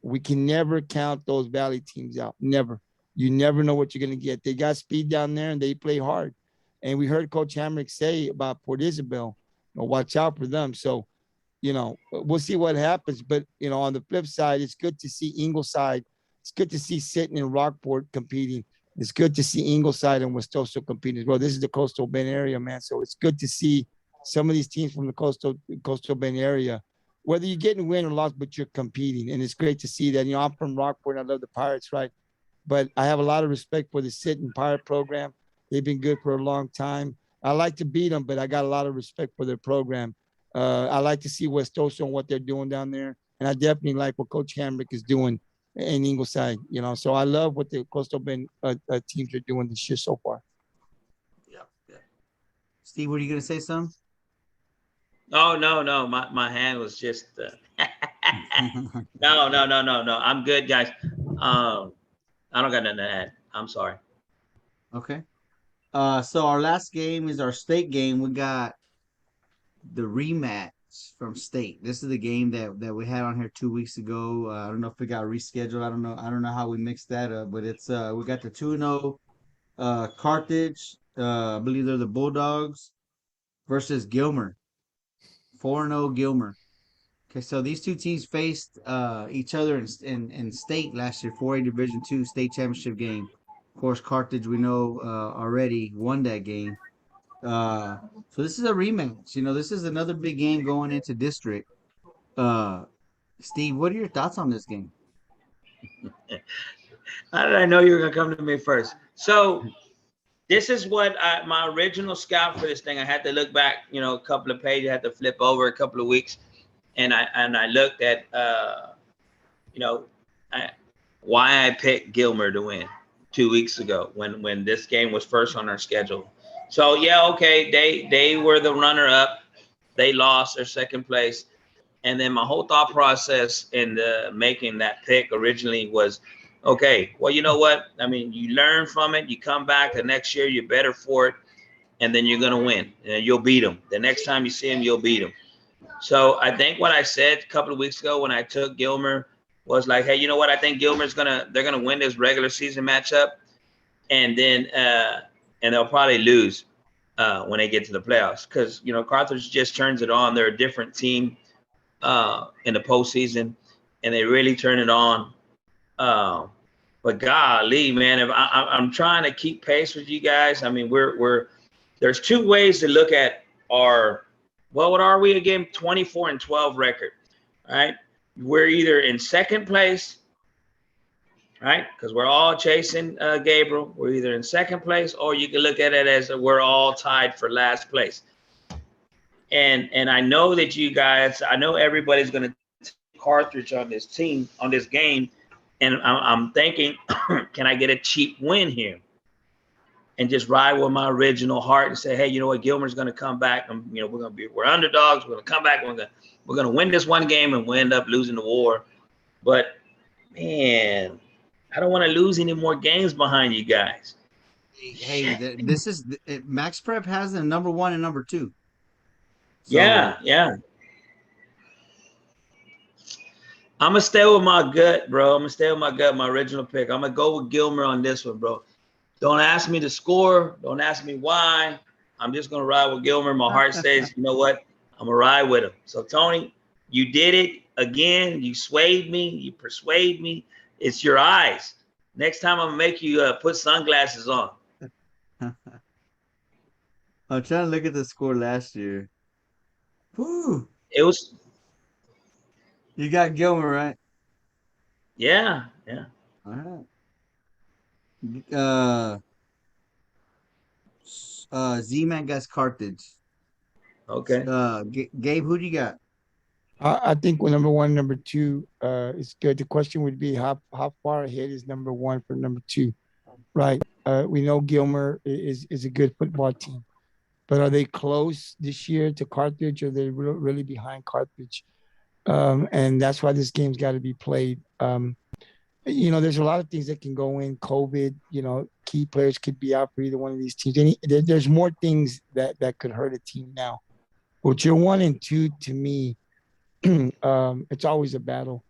we can never count those Valley teams out. Never. You never know what you're going to get. They got speed down there, and they play hard. And we heard Coach Hamrick say about Port Isabel, watch out for them. So, we'll see what happens. But, on the flip side, it's good to see Ingleside. It's good to see Sinton and Rockport competing. It's good to see Ingleside and Westoso competing as well. This is the Coastal Bend area, man. So it's good to see some of these teams from the Coastal Bend area, whether you're getting win or loss, but you're competing. And it's great to see that. I'm from Rockport. I love the Pirates, right? But I have a lot of respect for the Sinton Pirate program. They've been good for a long time. I like to beat them, but I got a lot of respect for their program. I like to see Westoso and what they're doing down there. And I definitely like what Coach Hamrick is doing in Ingleside, so I love what the Coastal Bend teams are doing this year so far. Yeah. Steve, what are you going to say, something? Oh, no. My hand was just no. I'm good, guys. I don't got nothing to add. I'm sorry. Okay. So our last game is our state game. We got the rematch from state. This is the game that we had on here 2 weeks ago. I don't know if it got rescheduled. I don't know how we mixed that up, but it's we got the 2-0 Carthage. I believe they're the Bulldogs versus Gilmer. 4-0 Gilmer. Okay, so these two teams faced each other in state last year, 4A Division II state championship game. Of course, Carthage, we know already won that game. So this is a rematch. This is another big game going into district. Steve, what are your thoughts on this game? How did I know you were going to come to me first? So this is what my original scout for this thing. I had to look back, a couple of pages. I had to flip over a couple of weeks, and I looked at, why I picked Gilmer to win 2 weeks ago when this game was first on our schedule. So yeah, okay, they were the runner-up. They lost their second place. And then my whole thought process in making that pick originally was, okay, well, you know what? I mean, you learn from it. You come back the next year, you're better for it, and then you're going to win. And you'll beat them. The next time you see them, you'll beat them. So I think what I said a couple of weeks ago when I took Gilmer was like, hey, you know what? I think they're going to win this regular season matchup. And then and they'll probably lose when they get to the playoffs because, you know, Carthage just turns it on. They're a different team in the postseason, and they really turn it on. But golly, man, if I'm trying to keep pace with you guys. I mean, there's two ways to look at our, what are we again? 24-12 record, right? We're either in second place, right? Because we're all chasing Gabriel. We're either in second place, or you can look at it as we're all tied for last place. And I know that you guys, I know everybody's going to take Carthage on this team, on this game. And I'm thinking, can I get a cheap win here? And just ride with my original heart and say, hey, you know what? Gilmer's going to come back. And, you know, we're underdogs. We're going to come back. We're going to win this one game, and we end up losing the war. But, man, I don't want to lose any more games behind you guys. Hey, this is Max Prep has them number 1 and number 2. So, yeah. I'm going to stay with my gut, bro. I'm going to stay with my gut, my original pick. I'm going to go with Gilmer on this one, bro. Don't ask me to score. Don't ask me why. I'm just going to ride with Gilmer. My heart says, you know what? I'm going to ride with him. So, Tony, you did it again. You swayed me. You persuade me. It's your eyes. Next time I'm going to make you put sunglasses on. I'm trying to look at the score last year. Whew. It was. You got Gilmer, right? Yeah. All right. Z-Man got Carthage. Okay. Gabe, who do you got? I think with number 1, number 2 is good. The question would be how far ahead is number 1 for number 2, right? We know Gilmer is a good football team, but are they close this year to Carthage, or are they really behind Carthage? And that's why this game's got to be played. You know, there's a lot of things that can go in. COVID, you know, key players could be out for either one of these teams. There's more things that could hurt a team now. But you're 1 and 2 to me. It's always a battle.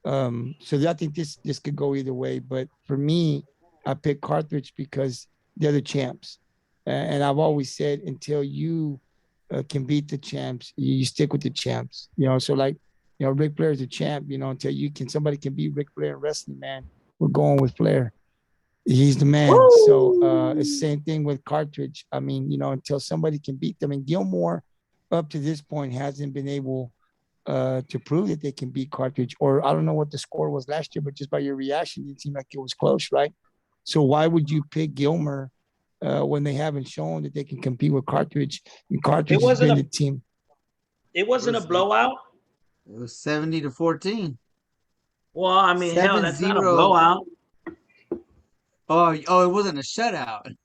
So I think this could go either way. But for me, I pick Carthage because they're the champs. And I've always said, until you can beat the champs, you stick with the champs. You know, so like, you know, Ric Flair's a champ. You know, until somebody can beat Ric Flair in wrestling, man, we're going with Flair. He's the man. Woo! So it's the same thing with Carthage. I mean, you know, until somebody can beat them. And Gilmore, up to this point, hasn't been able to prove that they can beat Carthage. Or I don't know what the score was last year, but just by your reaction, it seemed like it was close, right? So why would you pick Gilmer when they haven't shown that they can compete with Carthage? And Carthage has been the team. It wasn't a blowout. It was 70-14. Well, I mean, hell, that's not a blowout. Oh, it wasn't a shutout.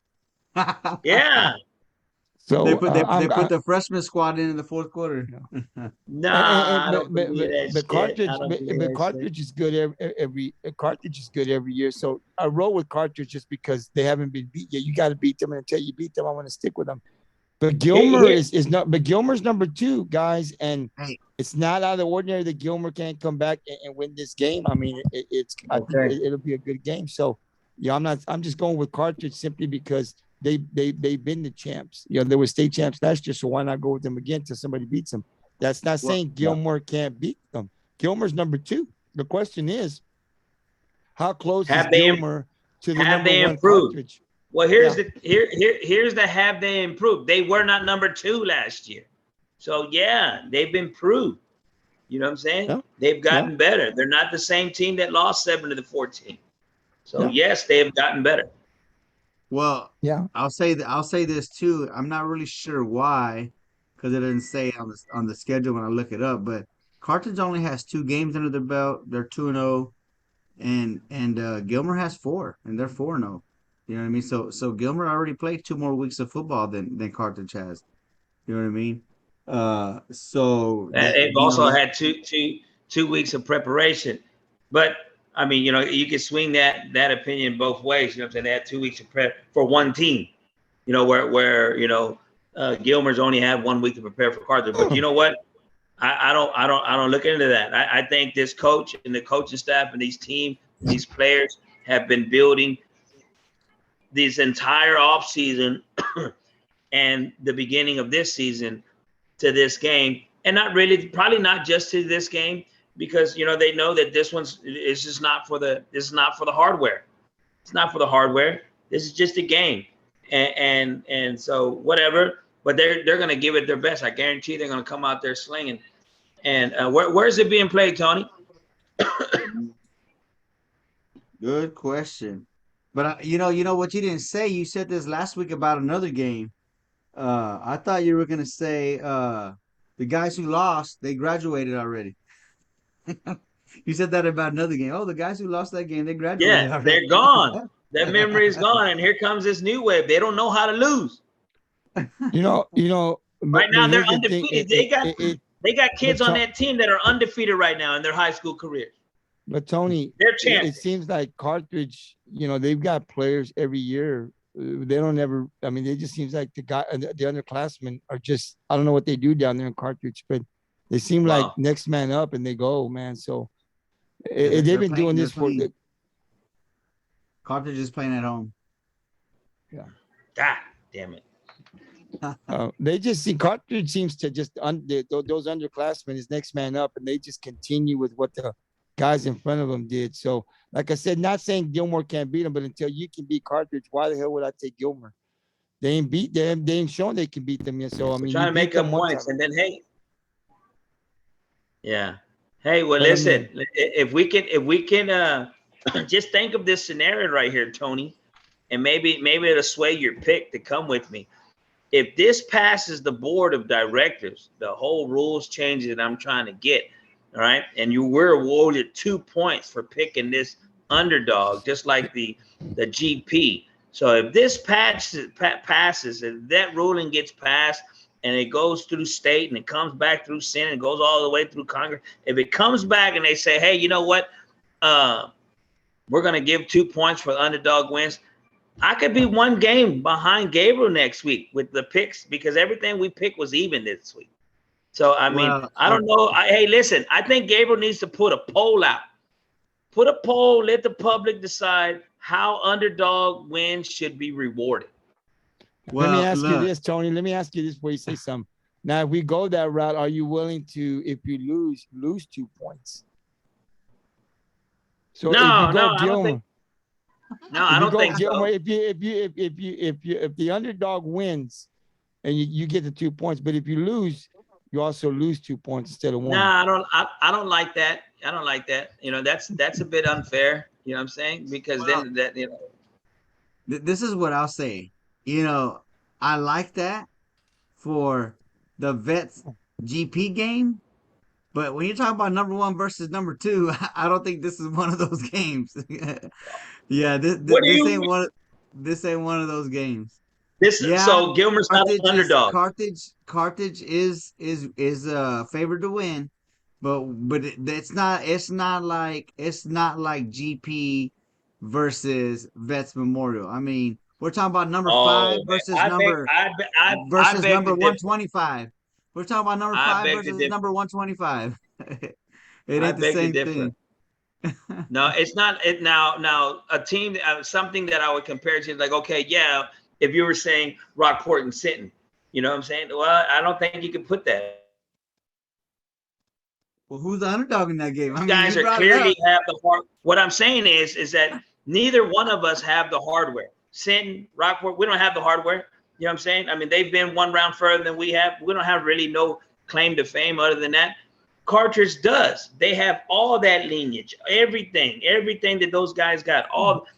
Yeah. So they put the freshman squad in the fourth quarter. But Carthage is good Carthage is good every year. So I roll with Carthage just because they haven't been beat yet. You got to beat them, and until you beat them, I want to stick with them. But Gilmer is not. But Gilmer's number 2, guys, and it's not out of the ordinary that Gilmer can't come back and win this game. I mean, I think it'll be a good game. So yeah, I'm just going with Carthage simply because they've been the champs. You know, they were state champs last year, so why not go with them again till somebody beats them? That's not saying Gilmer can't beat them. Gilmer's number 2. The question is, how close is Gilmer to the number 1 Carthage? Well, here's the have they improved? They were not number 2 last year. So yeah, they've improved. You know what I'm saying? Yeah. They've gotten better. They're not the same team that lost 7-14. So yes, they have gotten better. Well, yeah, I'll say this too. I'm not really sure why, because it doesn't say on the schedule when I look it up. But Carthage only has 2 games under their belt. They're 2-0, and Gilmer has 4, and they're 4-0. You know what I mean? So Gilmer already played 2 more weeks of football than Carthage has. You know what I mean? So They've also had two weeks of preparation. But I mean, you can swing that opinion both ways. You know what I'm saying? They had 2 weeks of prep for one team. Where Gilmer's only had 1 week to prepare for Carthage. But you know what? I don't look into that. I think this coach and the coaching staff and these players have been building this entire offseason and the beginning of this season to this game, and probably not just to this game, because they know that this is not for the hardware. It's not for the hardware. This is just a game, and so whatever. But they're going to give it their best. I guarantee they're going to come out there slinging. And where is it being played, Tony? Good question. But you know what you didn't say. You said this last week about another game. I thought you were gonna say the guys who lost, they graduated already. You said that about another game. Oh, the guys who lost that game, they graduated already. They're gone. That memory is gone, and here comes this new wave. They don't know how to lose. Right now they're undefeated. They got kids on that team that are undefeated right now in their high school careers. But Tony, it seems like Carthage, they've got players every year. They don't ever. I mean, it just seems like the underclassmen are just. I don't know what they do down there in Carthage, but they seem like next man up and they go, man. So they've been doing this for. Carthage is playing at home. Yeah. God damn it. They just see Carthage seems to just those underclassmen is next man up, and they just continue with what the guys in front of them did. So, like I said, not saying Gilmer can't beat them, but until you can beat Carthage, why the hell would I take Gilmer? They ain't beat them. They ain't shown they can beat them yet. So I mean, trying to make up points, and then hey, well, listen, if we can just think of this scenario right here, Tony, and maybe it'll sway your pick to come with me. If this passes the board of directors, the whole rules change that I'm trying to get, all right, and you were awarded 2 points for picking this underdog, just like the GP. So if this passes, if that ruling gets passed and it goes through state and it comes back through Senate and goes all the way through Congress, if it comes back and they say, hey, you know what, we're going to give 2 points for the underdog wins, I could be one game behind Gabriel next week with the picks because everything we picked was even this week. So, I mean, I don't know. Hey, listen, I think Gabriel needs to put a poll out. Put a poll, let the public decide how underdog wins should be rewarded. Well, let me ask you this, Tony. Let me ask you this before you say something. Now, if we go that route, are you willing to, if you lose 2 points? So no, I don't think so. If the underdog wins and you get the 2 points, but if you lose, you also lose 2 points instead of one. No, I don't like that. I don't like that. That's a bit unfair. You know what I'm saying? Because then that This is what I'll say. I like that for the Vets GP game, but when you're talking about number 1 versus number 2, I don't think this is one of those games. Yeah, this ain't one of those games. So Gilmer's not an underdog. Carthage is favored to win, but it's not like GP versus Vets Memorial. I mean, we're talking about number 5 versus number 125. We're talking about number 5 versus number 125. It ain't the same thing. No, it's not. Now a team, something that I would compare to, like, okay, yeah, if you were saying Rockport and Sinton, you know what I'm saying? Well, I don't think you can put that. Well, who's the underdog in that game? Guys are clearly have the hard. What I'm saying is that neither one of us have the hardware. Sinton, Rockport, we don't have the hardware. You know what I'm saying? I mean, they've been one round further than we have. We don't have really no claim to fame other than that. Carthage does. They have all that lineage, everything that those guys got.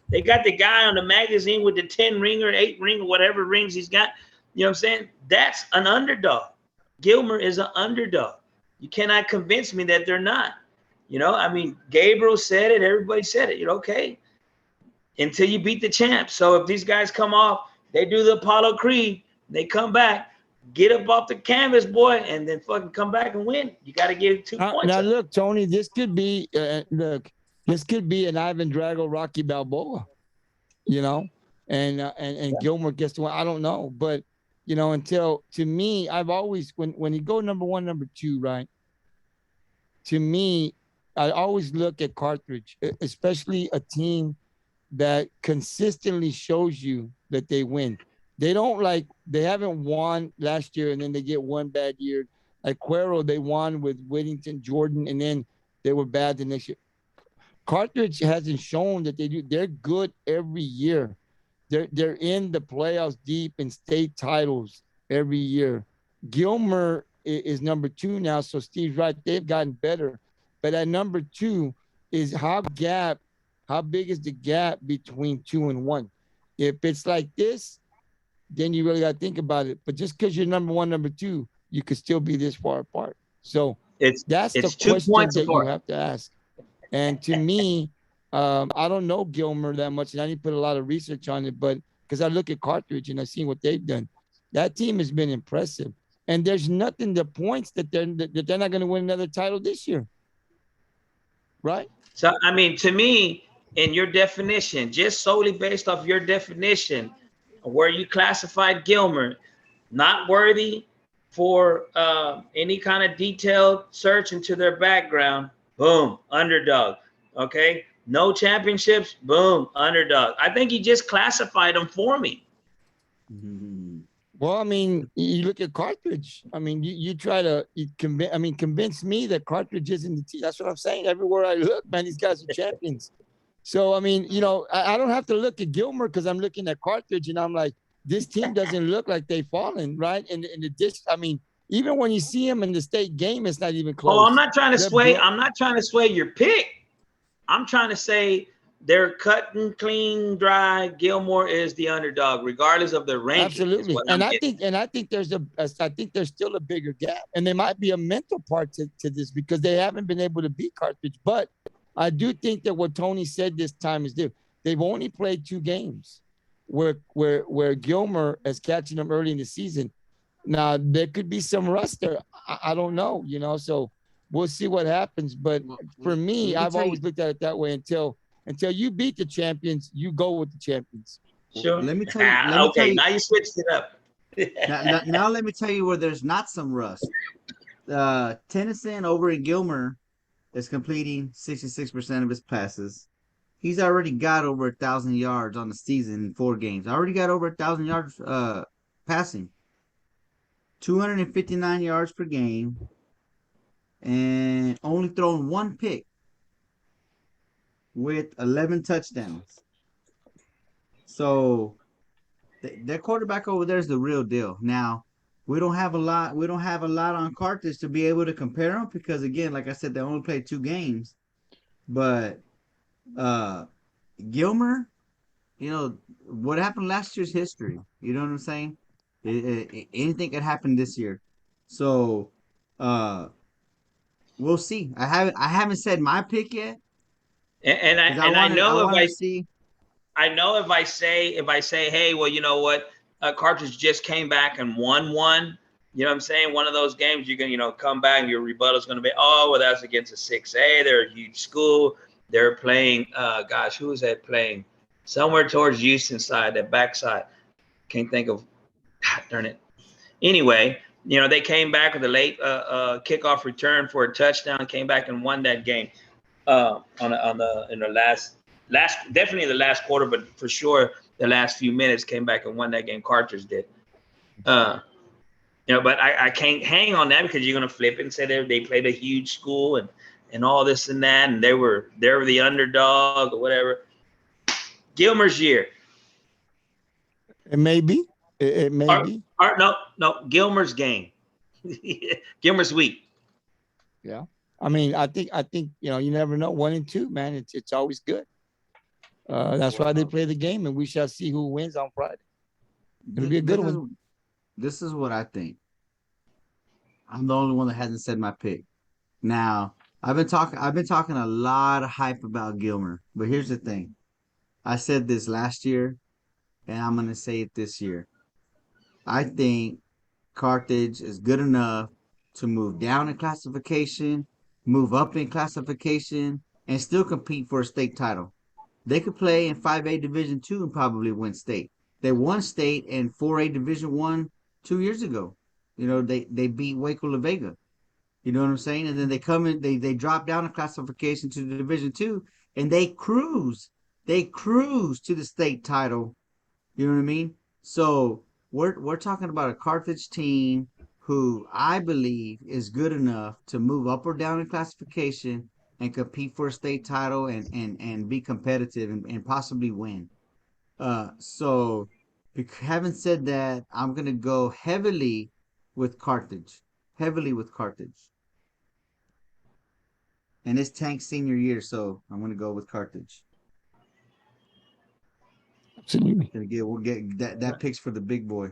They got the guy on the magazine with the 10 ringer, 8 ringer, whatever rings he's got. You know what I'm saying? That's an underdog. Gilmer is an underdog. You cannot convince me that they're not. I mean, Gabriel said it. Everybody said it. Okay. Until you beat the champ. So if these guys come off, they do the Apollo Creed, they come back. get up off the canvas, boy, and then fucking come back and win. You got to get 2 points. Now look, Tony, this could be this could be an Ivan Drago, Rocky Balboa, you know, and Gilmer gets to one. I don't know, but you know, until to me, I've always when you go number 1, number 2, right? To me, I always look at Carthage, especially a team that consistently shows you that they win. They haven't won last year and then they get one bad year. Like Cuero, they won with Whittington, Jordan, and then they were bad the next year. Carthage hasn't shown that they do. They're good every year. They're in the playoffs deep in state titles every year. Gilmer is number 2 now, so Steve's right. They've gotten better. But at number 2 is how big is the gap between 2 and 1? If it's like this, then you really got to think about it. But just because you're number 1, number 2, you could still be this far apart. So that's the question that you have to ask. And to me, I don't know Gilmer that much, and I need to put a lot of research on it. But because I look at Carthage and I see what they've done, that team has been impressive. And there's nothing that points that they're not going to win another title this year, right? So I mean, to me, in your definition, just solely based off your definition, where you classified Gilmer, not worthy for any kind of detailed search into their background. Boom, underdog. Okay, no championships. Boom, underdog. I think you just classified them for me. Well, I mean, you look at Carthage. I mean, you try to convince me that Carthage isn't the team. That's what I'm saying. Everywhere I look, man, these guys are champions. So, I mean, you know, I don't have to look at Gilmer because I'm looking at Carthage and I'm like, this team doesn't look like they've fallen, right? And I mean, even when you see them in the state game, it's not even close. Oh, I'm not trying to sway. I'm not trying to sway your pick. I'm trying to say they're cut and clean, dry. Gilmore is the underdog, regardless of their ranking. Absolutely, and I think there's still a bigger gap, and there might be a mental part to this because they haven't been able to beat Carthage. But I do think that what Tony said this time is they've only played 2 games, where Gilmer is catching them early in the season. Now there could be some rust there. I don't know, you know. So we'll see what happens. But for me, I've always looked at it that way until you beat the champions, you go with the champions. Sure. Let me tell you. Okay, now you switched it up. now let me tell you where there's not some rust. Tennyson over in Gilmer is completing 66% of his passes. He's already got over 1,000 yards on the season in 4 games. Already got over 1,000 yards passing. 259 yards per game. And only thrown 1 pick with 11 touchdowns. So their quarterback over there is the real deal. Now, we don't have a lot on Carthage to be able to compare them because, again, like I said, they only played 2 games. But Gilmer, you know, what happened last year's history. You know what I'm saying? Anything could happen this year. So we'll see. I haven't said my pick yet. I know if I say, hey, well, you know what, Carthage just came back and won one. You know what I'm saying? One of those games you can, you know, come back and your rebuttal is going to be, oh, well, that's against a 6A. They're a huge school. They're playing, who is that playing? Somewhere towards Houston side, that backside. Can't think of, darn it. Anyway, you know, they came back with a late kickoff return for a touchdown, came back and won that game in the last definitely the last quarter, but for sure the last few minutes came back and won that game. Carthage did. You know, but I can't hang on that because you're gonna flip it and say they played a huge school and all this and that, and they were the underdog or whatever. Gilmer's year. It may be. It may be. No, Gilmer's game. Gilmer's week. Yeah. I mean, I think you know, you never know. 1 and 2, man. It's always good. That's why they play the game, and we shall see who wins on Friday. It'll be a good one. This is what I think. I'm the only one that hasn't said my pick. Now, I've been talking a lot of hype about Gilmer, but here's the thing. I said this last year, and I'm gonna say it this year. I think Carthage is good enough to move down in classification, move up in classification, and still compete for a state title. They could play in 5A Division II and probably win state. They won state in 4A Division I 2 years ago. They beat Waco La Vega. You know what I'm saying? And then they come in, they drop down a classification to the Division II, and they cruise. They cruise to the state title. You know what I mean? So we're talking about a Carthage team who I believe is good enough to move up or down in classification and compete for a state title and be competitive and possibly win. So having said that, I'm gonna go heavily with Carthage. Heavily with Carthage. And it's Tank's senior year, so I'm gonna go with Carthage. Absolutely. We'll get that picks for the big boy.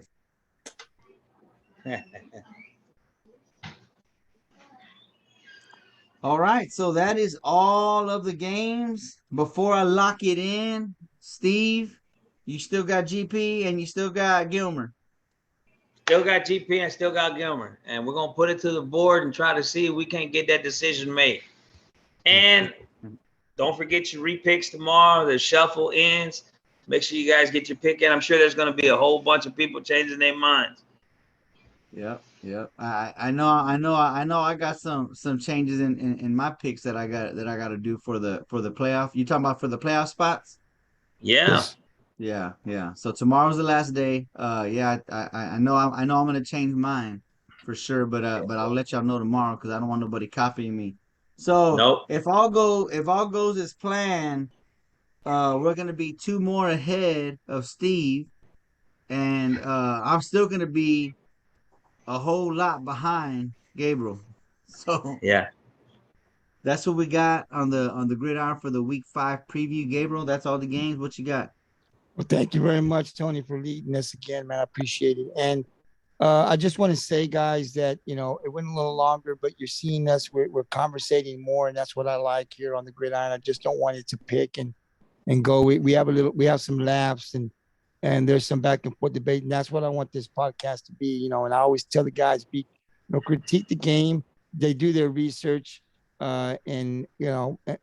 All right, so that is all of the games. Before I lock it in, Steve, you still got GP and you still got Gilmer. Still got GP and still got Gilmer. And we're going to put it to the board and try to see if we can't get that decision made. And don't forget your repicks tomorrow. The shuffle ends. Make sure you guys get your pick in. I'm sure there's going to be a whole bunch of people changing their minds. Yep. I know. I got some changes in my picks that I got to do for the playoff. You talking about for the playoff spots? Yeah. Yes. Yeah. So tomorrow's the last day. Yeah. I know. I'm gonna change mine for sure. But I'll let y'all know tomorrow because I don't want nobody copying me. So nope. If all goes as planned, we're gonna be 2 more ahead of Steve, and I'm still gonna be a whole lot behind Gabriel. So yeah, that's what we got on the gridiron for the week 5 preview. Gabriel, that's all the games. What you got? Well, thank you very much, Tony, for leading us again, man. I appreciate it. And I just want to say, guys, that, it went a little longer, but you're seeing us. We're conversating more, and that's what I like here on the gridiron. I just don't want it to pick and go. We have some laughs and there's some back and forth debate, and that's what I want this podcast to be. And I always tell the guys, critique the game. They do their research, and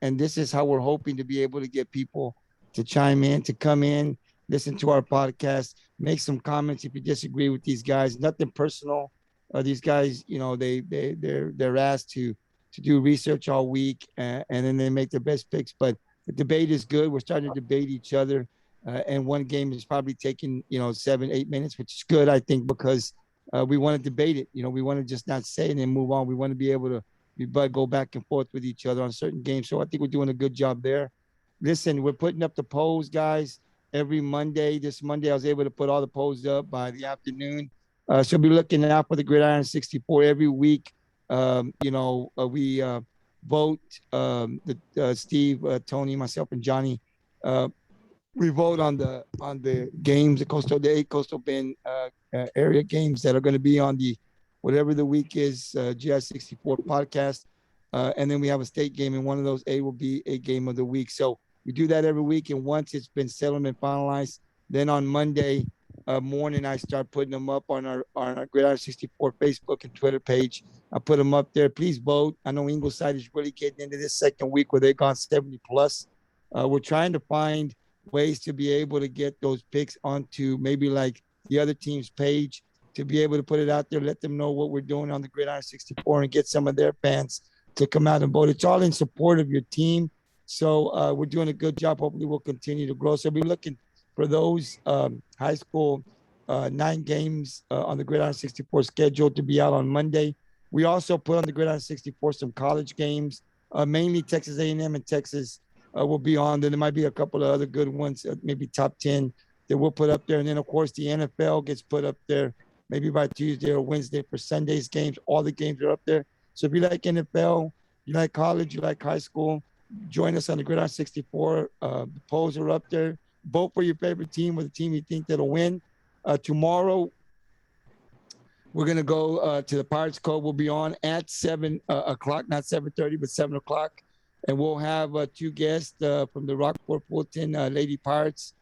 this is how we're hoping to be able to get people to chime in, to come in, listen to our podcast, make some comments if you disagree with these guys. Nothing personal. These guys, they're asked to do research all week, and then they make their best picks. But the debate is good. We're starting to debate each other. And one game is probably taking 7-8 minutes, which is good, I think, because we want to debate it. We want to just not say it and then move on. We want to be able to go back and forth with each other on certain games. So I think we're doing a good job there. Listen, we're putting up the polls, guys, every Monday. This Monday, I was able to put all the polls up by the afternoon. So be looking out for the Gridiron 64 every week. We vote, Steve, Tony, myself, and Johnny. We vote on the games, the 8 Coastal Bend area games that are going to be on the whatever the week is, GI64 podcast, and then we have a state game, and one of those 8 will be a game of the week. So we do that every week, and once it's been settled and finalized, then on Monday morning I start putting them up on our Gridiron 64 Facebook and Twitter page. I put them up there. Please vote. I know Ingleside is really getting into this second week where they've gone 70 plus. We're trying to find ways to be able to get those picks onto maybe like the other team's page, to be able to put it out there, let them know what we're doing on the Gridiron 64 and get some of their fans to come out and vote. It's all in support of your team. So we're doing a good job. Hopefully we'll continue to grow. So we're looking for those high school 9 games on the Gridiron 64 schedule to be out on Monday. We also put on the Gridiron 64 some college games, mainly Texas A&M and Texas will be on. Then there might be a couple of other good ones, maybe top 10 that we'll put up there. And then, of course, the NFL gets put up there maybe by Tuesday or Wednesday for Sunday's games. All the games are up there. So if you like NFL, you like college, you like high school, join us on the Gridiron 64. The polls are up there. Vote for your favorite team or the team you think that'll win. Tomorrow, we're going to go to the Pirates Cove. We'll be on at 7 o'clock, not 7:30, but 7 o'clock. And we'll have 2 guests from the Rockport-Fulton Lady Pirates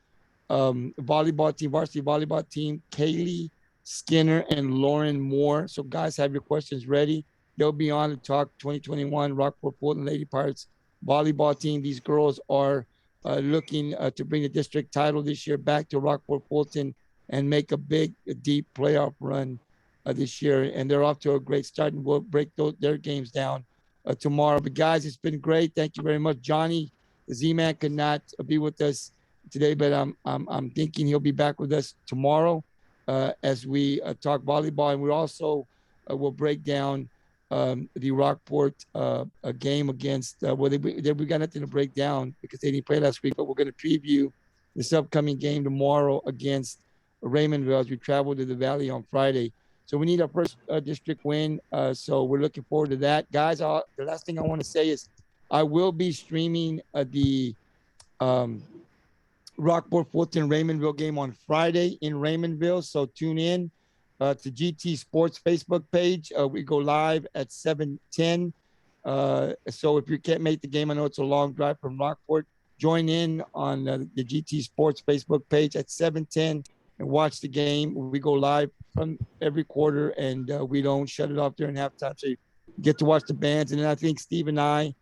volleyball team, varsity volleyball team, Kaylee Skinner and Lauren Moore. So guys, have your questions ready. They'll be on to talk 2021 Rockport-Fulton Lady Pirates volleyball team. These girls are looking to bring the district title this year back to Rockport-Fulton and make a big, deep playoff run this year. And they're off to a great start, and we'll break their games down tomorrow. But guys, it's been great. Thank you very much. Johnny, the Z-Man, could not be with us today, but I'm thinking he'll be back with us tomorrow as we talk volleyball, and we also will break down the Rockport game against we got nothing to break down because they didn't play last week, but we're going to preview this upcoming game tomorrow against Raymondville as we travel to the Valley on Friday. So we need our first district win. So we're looking forward to that. Guys, the last thing I want to say is I will be streaming the Rockport-Fulton Raymondville game on Friday in Raymondville. So tune in to GT Sports Facebook page. We go live at 7:10. So if you can't make the game, I know it's a long drive from Rockport, join in on the GT Sports Facebook page at 7:10 and watch the game. We go live from every quarter, and we don't shut it off during halftime. So you get to watch the bands. And then I think Steve and I,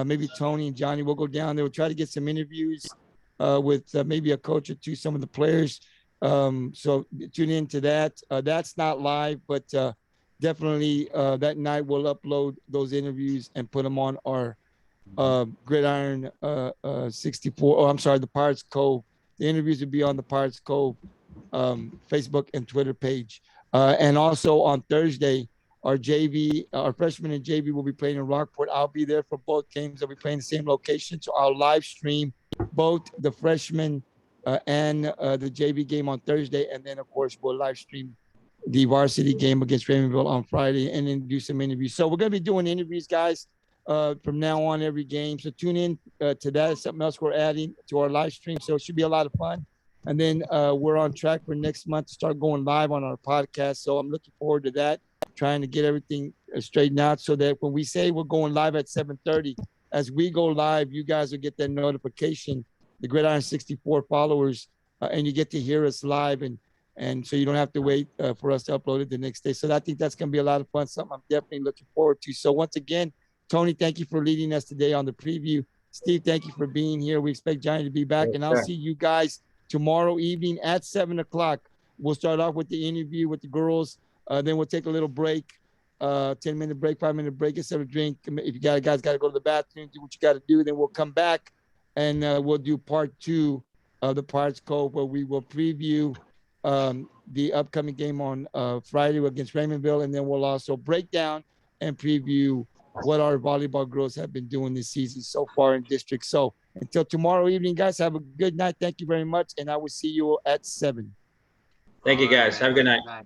maybe Tony and Johnny, will go down there. We'll try to get some interviews with maybe a coach or two, some of the players. So tune into that. That's not live, but definitely that night we'll upload those interviews and put them on our Gridiron 64. Oh, I'm sorry, the Pirates Cove. The interviews will be on the Pirates Cove Facebook and Twitter page. And also on Thursday, our freshman and JV will be playing in Rockport. I'll be there for both games. They'll be playing the same location. So I'll live stream both the freshman and the JV game on Thursday. And then, of course, we'll live stream the varsity game against Raymondville on Friday and then do some interviews. So we're going to be doing interviews, guys, from now on every game. So tune in to that. It's something else we're adding to our live stream. So it should be a lot of fun. And then we're on track for next month to start going live on our podcast. So I'm looking forward to that, trying to get everything straightened out so that when we say we're going live at 7:30, as we go live, you guys will get that notification, the Gridiron 64 followers, and you get to hear us live. And so you don't have to wait for us to upload it the next day. So I think that's going to be a lot of fun, something I'm definitely looking forward to. So once again, Tony, thank you for leading us today on the preview. Steve, thank you for being here. We expect Johnny to be back, and I'll see you guys tomorrow evening at 7 o'clock. We'll start off with the interview with the girls. Then we'll take a little break, 10-minute break, 5-minute break, get some drink. If you guys got to go to the bathroom, do what you got to do. Then we'll come back and we'll do part 2 of the Pirates Cove, where we will preview the upcoming game on Friday against Raymondville. And then we'll also break down and preview what our volleyball girls have been doing this season so far in district. So until tomorrow evening, guys, have a good night. Thank you very much. And I will see you at 7. Thank you, guys. Have a good night.